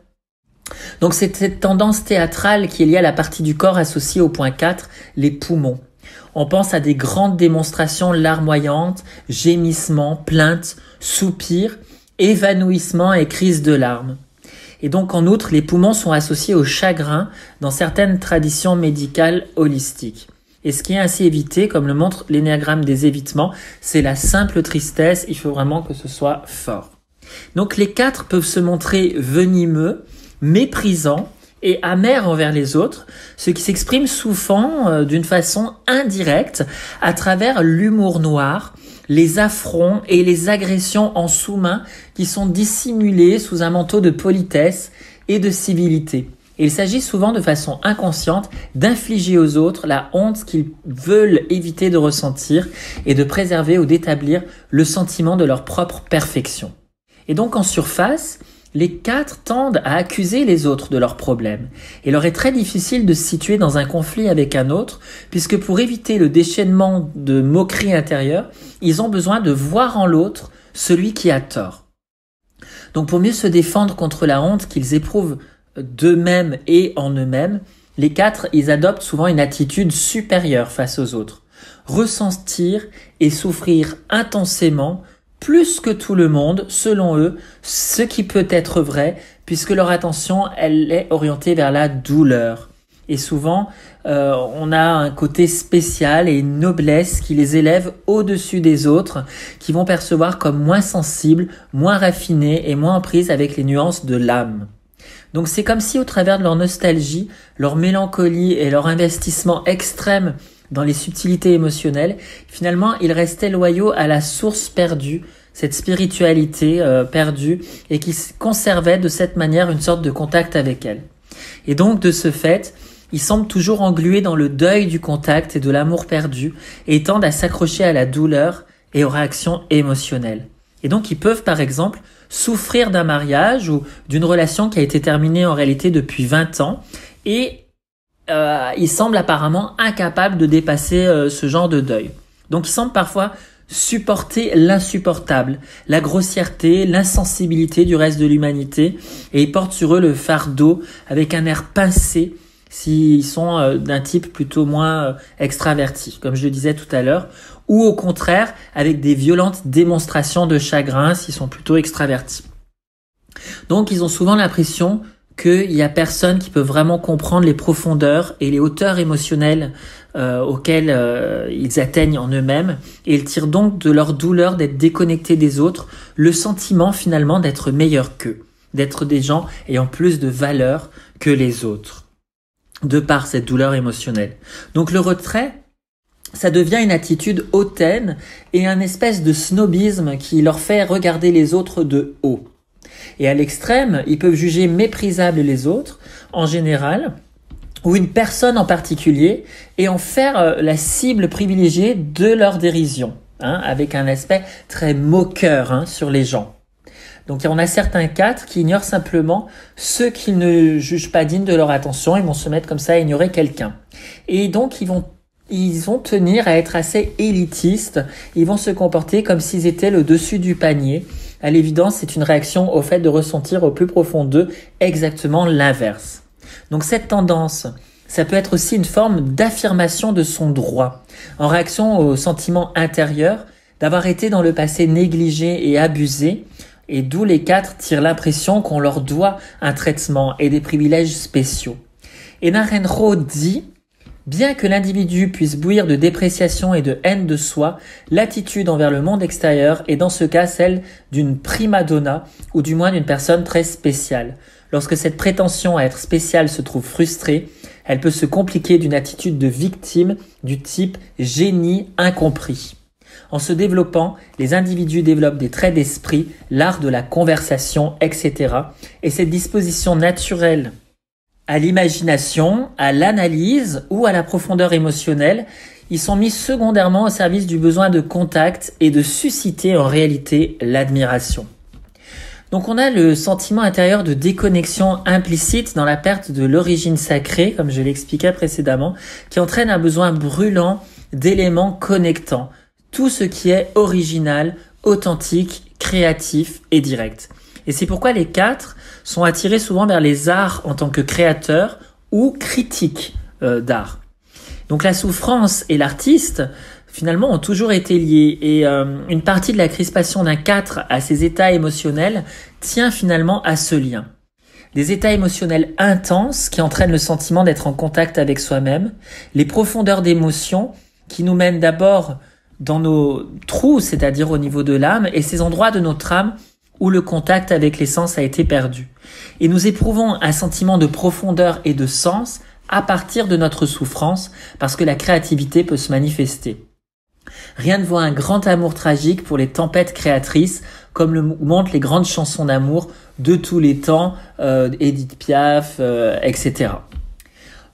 Donc c'est cette tendance théâtrale qui est liée à la partie du corps associée au point 4, les poumons. On pense à des grandes démonstrations larmoyantes, gémissements, plaintes, soupirs, évanouissements et crises de larmes. Et donc en outre, les poumons sont associés au chagrin dans certaines traditions médicales holistiques. Et ce qui est ainsi évité, comme le montre l'énéagramme des évitements, c'est la simple tristesse, il faut vraiment que ce soit fort. Donc les quatre peuvent se montrer venimeux, méprisants et amers envers les autres, ce qui s'exprime souvent d'une façon indirecte à travers l'humour noir, les affronts et les agressions en sous-main qui sont dissimulées sous un manteau de politesse et de civilité. Et il s'agit souvent de façon inconsciente d'infliger aux autres la honte qu'ils veulent éviter de ressentir et de préserver ou d'établir le sentiment de leur propre perfection. Et donc en surface, les quatre tendent à accuser les autres de leurs problèmes. Il leur est très difficile de se situer dans un conflit avec un autre, puisque pour éviter le déchaînement de moqueries intérieures, ils ont besoin de voir en l'autre celui qui a tort. Donc pour mieux se défendre contre la honte qu'ils éprouvent d'eux-mêmes et en eux-mêmes, les quatre, ils adoptent souvent une attitude supérieure face aux autres. Ressentir et souffrir intensément plus que tout le monde, selon eux, ce qui peut être vrai, puisque leur attention, elle est orientée vers la douleur. Et souvent, on a un côté spécial et une noblesse qui les élève au-dessus des autres, qui vont percevoir comme moins sensibles, moins raffinés et moins en prise avec les nuances de l'âme. Donc c'est comme si au travers de leur nostalgie, leur mélancolie et leur investissement extrême dans les subtilités émotionnelles, finalement, ils restaient loyaux à la source perdue, cette spiritualité perdue, et qui conservaient de cette manière une sorte de contact avec elle. Et donc, de ce fait, ils semblent toujours englués dans le deuil du contact et de l'amour perdu, et tendent à s'accrocher à la douleur et aux réactions émotionnelles. Et donc, ils peuvent, par exemple, souffrir d'un mariage ou d'une relation qui a été terminée en réalité depuis 20 ans, et ils semblent apparemment incapables de dépasser ce genre de deuil. Donc ils semblent parfois supporter l'insupportable, la grossièreté, l'insensibilité du reste de l'humanité, et ils portent sur eux le fardeau avec un air pincé s'ils sont d'un type plutôt moins extraverti, comme je le disais tout à l'heure, ou au contraire avec des violentes démonstrations de chagrin s'ils sont plutôt extravertis. Donc ils ont souvent l'impression qu'il y a personne qui peut vraiment comprendre les profondeurs et les hauteurs émotionnelles auxquelles ils atteignent en eux-mêmes, et ils tirent donc de leur douleur d'être déconnectés des autres le sentiment finalement d'être meilleurs qu'eux, d'être des gens ayant plus de valeur que les autres, de par cette douleur émotionnelle. Donc le retrait, ça devient une attitude hautaine et un espèce de snobisme qui leur fait regarder les autres de haut. Et à l'extrême, ils peuvent juger méprisables les autres, en général, ou une personne en particulier, et en faire la cible privilégiée de leur dérision, avec un aspect très moqueur sur les gens. Donc il y en a certains quatre qui ignorent simplement ceux qu'ils ne jugent pas dignes de leur attention, ils vont se mettre comme ça à ignorer quelqu'un. Et donc ils vont tenir à être assez élitistes, ils vont se comporter comme s'ils étaient le dessus du panier. À l'évidence, c'est une réaction au fait de ressentir au plus profond d'eux exactement l'inverse. Donc cette tendance, ça peut être aussi une forme d'affirmation de son droit, en réaction au sentiment intérieur d'avoir été dans le passé négligé et abusé, et d'où les quatre tirent l'impression qu'on leur doit un traitement et des privilèges spéciaux. Et Narenro dit: bien que l'individu puisse bouillir de dépréciation et de haine de soi, l'attitude envers le monde extérieur est dans ce cas celle d'une prima donna, ou du moins d'une personne très spéciale. Lorsque cette prétention à être spéciale se trouve frustrée, elle peut se compliquer d'une attitude de victime du type génie incompris. En se développant, les individus développent des traits d'esprit, l'art de la conversation, etc. Et cette disposition naturelle à l'imagination, à l'analyse ou à la profondeur émotionnelle. Ils sont mis secondairement au service du besoin de contact et de susciter en réalité l'admiration. Donc on a le sentiment intérieur de déconnexion implicite dans la perte de l'origine sacrée, comme je l'expliquais précédemment, qui entraîne un besoin brûlant d'éléments connectants. Tout ce qui est original, authentique, créatif et direct. Et c'est pourquoi les 4 sont attirés souvent vers les arts en tant que créateurs ou critiques d'art. Donc la souffrance et l'artiste, finalement, ont toujours été liés. Et une partie de la crispation d'un 4 à ses états émotionnels tient finalement à ce lien. Des états émotionnels intenses qui entraînent le sentiment d'être en contact avec soi-même, les profondeurs d'émotions qui nous mènent d'abord dans nos trous, c'est-à-dire au niveau de l'âme, et ces endroits de notre âme où le contact avec les sens a été perdu. Et nous éprouvons un sentiment de profondeur et de sens à partir de notre souffrance, parce que la créativité peut se manifester. Rien ne vaut un grand amour tragique pour les tempêtes créatrices, comme le montrent les grandes chansons d'amour de tous les temps, Édith Piaf, etc.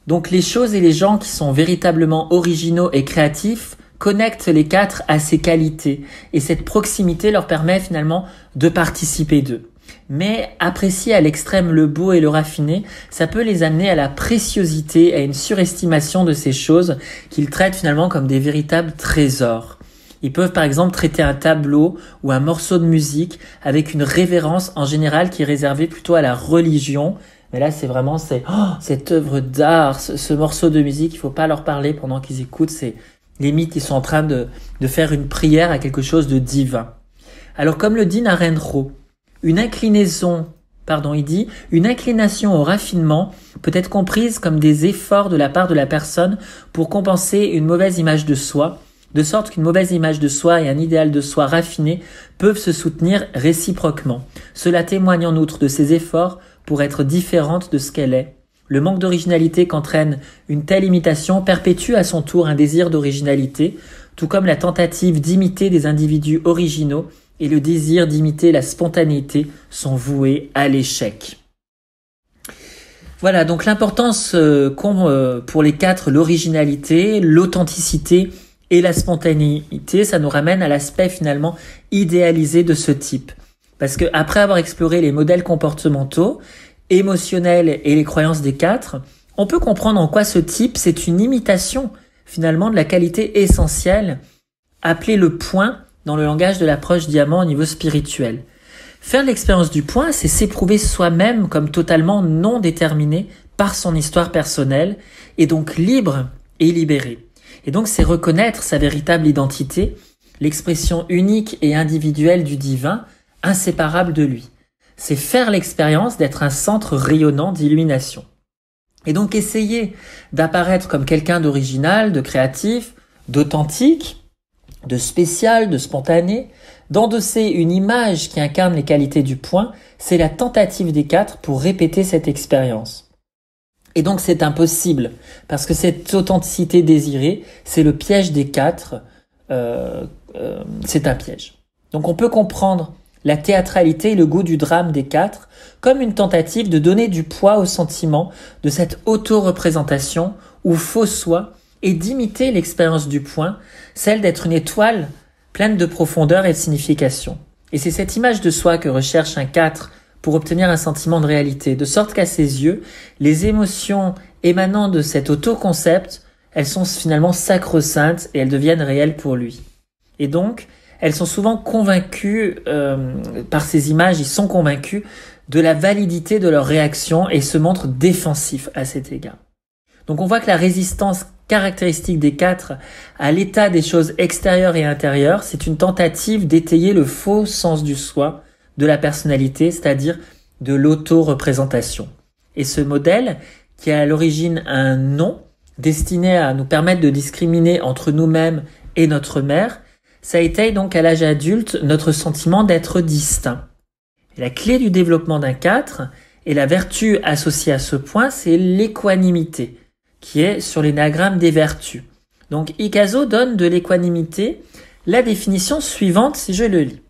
Donc les choses et les gens qui sont véritablement originaux et créatifs connectent les 4 à ces qualités, et cette proximité leur permet finalement de participer d'eux. Mais apprécier à l'extrême le beau et le raffiné, ça peut les amener à la préciosité, à une surestimation de ces choses qu'ils traitent finalement comme des véritables trésors. Ils peuvent par exemple traiter un tableau ou un morceau de musique avec une révérence en général qui est réservée plutôt à la religion. Mais là, c'est vraiment cette œuvre d'art, ce morceau de musique, il faut pas leur parler pendant qu'ils écoutent. C'est limite, ils sont en train de faire une prière à quelque chose de divin. Alors comme le dit Narendraut, une inclination au raffinement peut être comprise comme des efforts de la part de la personne pour compenser une mauvaise image de soi, de sorte qu'une mauvaise image de soi et un idéal de soi raffiné peuvent se soutenir réciproquement. Cela témoigne en outre de ses efforts pour être différente de ce qu'elle est. Le manque d'originalité qu'entraîne une telle imitation perpétue à son tour un désir d'originalité, tout comme la tentative d'imiter des individus originaux et le désir d'imiter la spontanéité sont voués à l'échec. Voilà, donc l'importance qu'ont pour les 4 l'originalité, l'authenticité et la spontanéité, ça nous ramène à l'aspect finalement idéalisé de ce type. Parce que après avoir exploré les modèles comportementaux, émotionnels et les croyances des 4, on peut comprendre en quoi ce type, c'est une imitation finalement de la qualité essentielle appelée le point dans le langage de l'approche diamant au niveau spirituel. Faire l'expérience du point, c'est s'éprouver soi-même comme totalement non déterminé par son histoire personnelle et donc libre et libéré. Et donc c'est reconnaître sa véritable identité, l'expression unique et individuelle du divin, inséparable de lui. C'est faire l'expérience d'être un centre rayonnant d'illumination. Et donc essayer d'apparaître comme quelqu'un d'original, de créatif, d'authentique, de spécial, de spontané, d'endosser une image qui incarne les qualités du point, c'est la tentative des 4 pour répéter cette expérience. Et donc c'est impossible, parce que cette authenticité désirée, c'est le piège des 4, c'est un piège. Donc on peut comprendre la théâtralité et le goût du drame des 4 comme une tentative de donner du poids au sentiment de cette auto-représentation ou faux soi et d'imiter l'expérience du point, celle d'être une étoile pleine de profondeur et de signification. Et c'est cette image de soi que recherche un 4 pour obtenir un sentiment de réalité, de sorte qu'à ses yeux, les émotions émanant de cet autoconcept, elles sont finalement sacro-saintes et elles deviennent réelles pour lui. Et donc, elles sont souvent convaincues par ces images, ils sont convaincus de la validité de leur réaction et se montrent défensifs à cet égard. Donc on voit que la résistance caractéristique des 4 à l'état des choses extérieures et intérieures, c'est une tentative d'étayer le faux sens du soi, de la personnalité, c'est-à-dire de l'auto-représentation. Et ce modèle, qui a à l'origine un nom, destiné à nous permettre de discriminer entre nous-mêmes et notre mère, ça étaye donc à l'âge adulte notre sentiment d'être distinct. Et la clé du développement d'un 4, et la vertu associée à ce point, c'est l'équanimité, qui est sur l'énagramme des vertus. Donc Ikazo donne de l'équanimité la définition suivante si je le lis.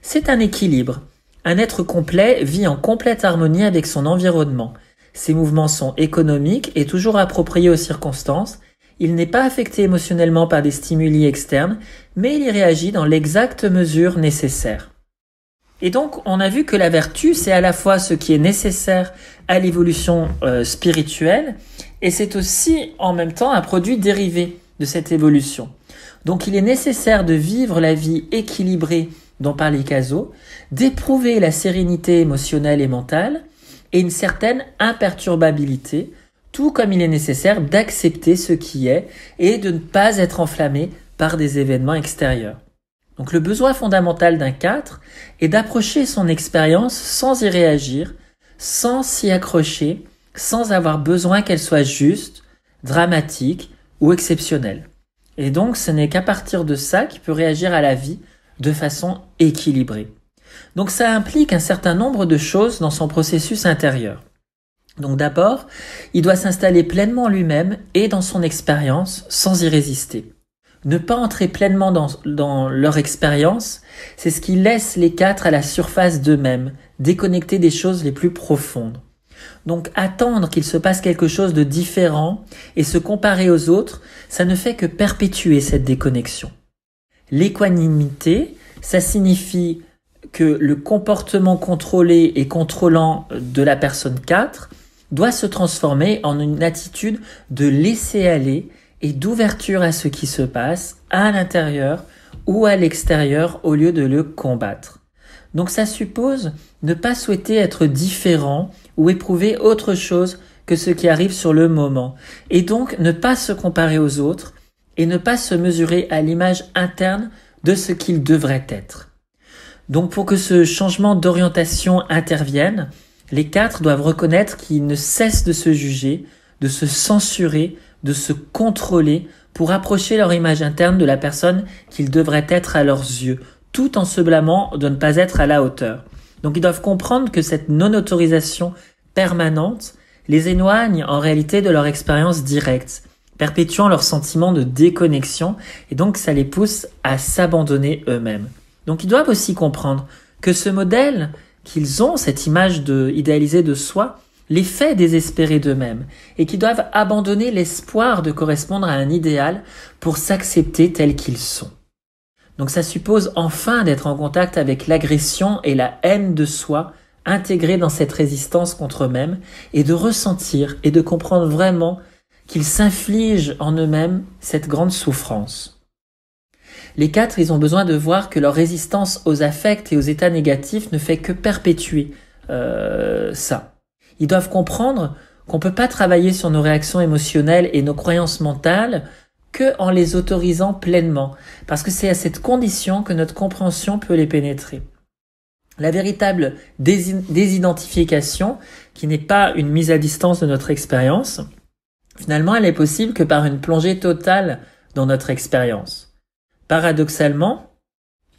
C'est un équilibre. Un être complet vit en complète harmonie avec son environnement. Ses mouvements sont économiques et toujours appropriés aux circonstances. Il n'est pas affecté émotionnellement par des stimuli externes, mais il y réagit dans l'exacte mesure nécessaire. Et donc, on a vu que la vertu, c'est à la fois ce qui est nécessaire à l'évolution spirituelle, et c'est aussi en même temps un produit dérivé de cette évolution. Donc, il est nécessaire de vivre la vie équilibrée dont parlait Caso, d'éprouver la sérénité émotionnelle et mentale, et une certaine imperturbabilité, tout comme il est nécessaire d'accepter ce qui est et de ne pas être enflammé par des événements extérieurs. Donc le besoin fondamental d'un 4 est d'approcher son expérience sans y réagir, sans s'y accrocher, sans avoir besoin qu'elle soit juste, dramatique ou exceptionnelle. Et donc ce n'est qu'à partir de ça qu'il peut réagir à la vie de façon équilibrée. Donc ça implique un certain nombre de choses dans son processus intérieur. Donc d'abord, il doit s'installer pleinement lui-même et dans son expérience sans y résister. Ne pas entrer pleinement dans leur expérience, c'est ce qui laisse les 4 à la surface d'eux-mêmes, déconnectés des choses les plus profondes. Donc attendre qu'il se passe quelque chose de différent et se comparer aux autres, ça ne fait que perpétuer cette déconnexion. L'équanimité, ça signifie que le comportement contrôlé et contrôlant de la personne 4 doit se transformer en une attitude de laisser aller et d'ouverture à ce qui se passe à l'intérieur ou à l'extérieur au lieu de le combattre. Donc ça suppose ne pas souhaiter être différent ou éprouver autre chose que ce qui arrive sur le moment, et donc ne pas se comparer aux autres et ne pas se mesurer à l'image interne de ce qu'il devrait être. Donc pour que ce changement d'orientation intervienne, les 4 doivent reconnaître qu'ils ne cessent de se juger, de se censurer, de se contrôler pour approcher leur image interne de la personne qu'ils devraient être à leurs yeux, tout en se blâmant de ne pas être à la hauteur. Donc ils doivent comprendre que cette non-autorisation permanente les éloigne en réalité de leur expérience directe, perpétuant leur sentiment de déconnexion, et donc ça les pousse à s'abandonner eux-mêmes. Donc ils doivent aussi comprendre que ce modèle qu'ils ont, cette image idéalisée de soi, les fait désespérer d'eux-mêmes et qu'ils doivent abandonner l'espoir de correspondre à un idéal pour s'accepter tels qu'ils sont. Donc ça suppose enfin d'être en contact avec l'agression et la haine de soi intégrées dans cette résistance contre eux-mêmes et de ressentir et de comprendre vraiment qu'ils s'infligent en eux-mêmes cette grande souffrance. Les 4, ils ont besoin de voir que leur résistance aux affects et aux états négatifs ne fait que perpétuer ça. Ils doivent comprendre qu'on ne peut pas travailler sur nos réactions émotionnelles et nos croyances mentales que en les autorisant pleinement, parce que c'est à cette condition que notre compréhension peut les pénétrer. La véritable désidentification, qui n'est pas une mise à distance de notre expérience, finalement elle est possible que par une plongée totale dans notre expérience. Paradoxalement,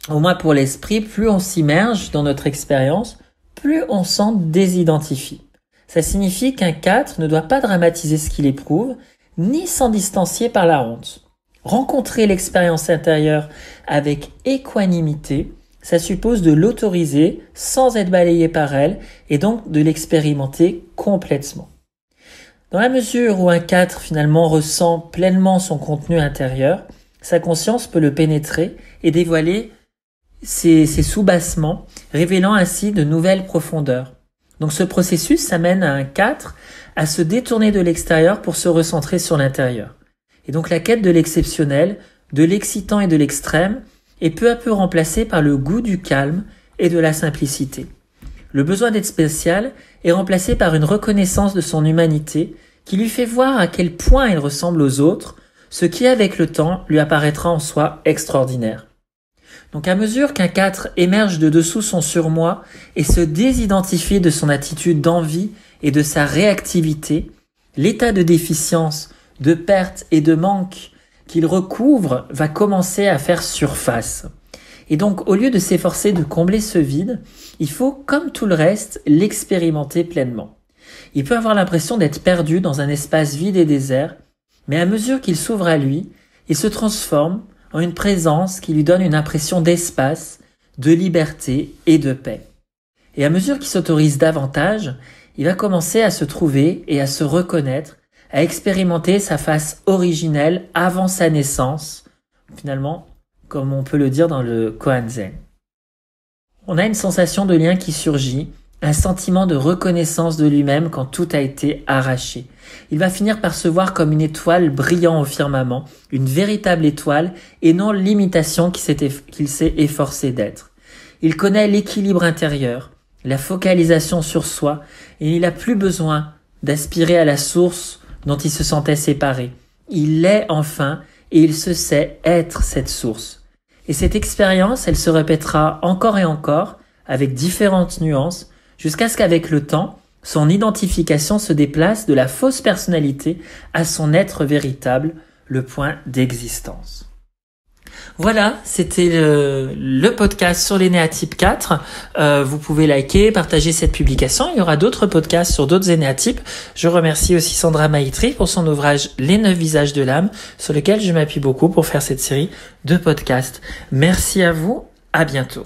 au moins pour l'esprit, plus on s'immerge dans notre expérience, plus on s'en désidentifie. Ça signifie qu'un 4 ne doit pas dramatiser ce qu'il éprouve, ni s'en distancier par la honte. Rencontrer l'expérience intérieure avec équanimité, ça suppose de l'autoriser sans être balayé par elle et donc de l'expérimenter complètement. Dans la mesure où un 4 finalement ressent pleinement son contenu intérieur, sa conscience peut le pénétrer et dévoiler ses sous-bassements, révélant ainsi de nouvelles profondeurs. Donc ce processus amène à un 4 à se détourner de l'extérieur pour se recentrer sur l'intérieur. Et donc la quête de l'exceptionnel, de l'excitant et de l'extrême est peu à peu remplacée par le goût du calme et de la simplicité. Le besoin d'être spécial est remplacé par une reconnaissance de son humanité qui lui fait voir à quel point il ressemble aux autres, ce qui avec le temps lui apparaîtra en soi extraordinaire. Donc à mesure qu'un 4 émerge de dessous son surmoi et se désidentifie de son attitude d'envie et de sa réactivité, l'état de déficience, de perte et de manque qu'il recouvre va commencer à faire surface. Et donc au lieu de s'efforcer de combler ce vide, il faut, comme tout le reste, l'expérimenter pleinement. Il peut avoir l'impression d'être perdu dans un espace vide et désert, mais à mesure qu'il s'ouvre à lui, il se transforme en une présence qui lui donne une impression d'espace, de liberté et de paix. Et à mesure qu'il s'autorise davantage, il va commencer à se trouver et à se reconnaître, à expérimenter sa face originelle avant sa naissance, finalement, comme on peut le dire dans le Koan Zen. On a une sensation de lien qui surgit, un sentiment de reconnaissance de lui-même quand tout a été arraché. Il va finir par se voir comme une étoile brillant au firmament, une véritable étoile et non l'imitation qu'il s'est efforcé d'être. Il connaît l'équilibre intérieur, la focalisation sur soi et il n'a plus besoin d'aspirer à la source dont il se sentait séparé. Il l'est enfin et il se sait être cette source. Et cette expérience, elle se répétera encore et encore avec différentes nuances jusqu'à ce qu'avec le temps, son identification se déplace de la fausse personnalité à son être véritable, le point d'existence. Voilà, c'était le podcast sur l'énéatype 4. Vous pouvez liker, partager cette publication. Il y aura d'autres podcasts sur d'autres énéatypes. Je remercie aussi Sandra Maitri pour son ouvrage Les 9 visages de l'âme, sur lequel je m'appuie beaucoup pour faire cette série de podcasts. Merci à vous, à bientôt.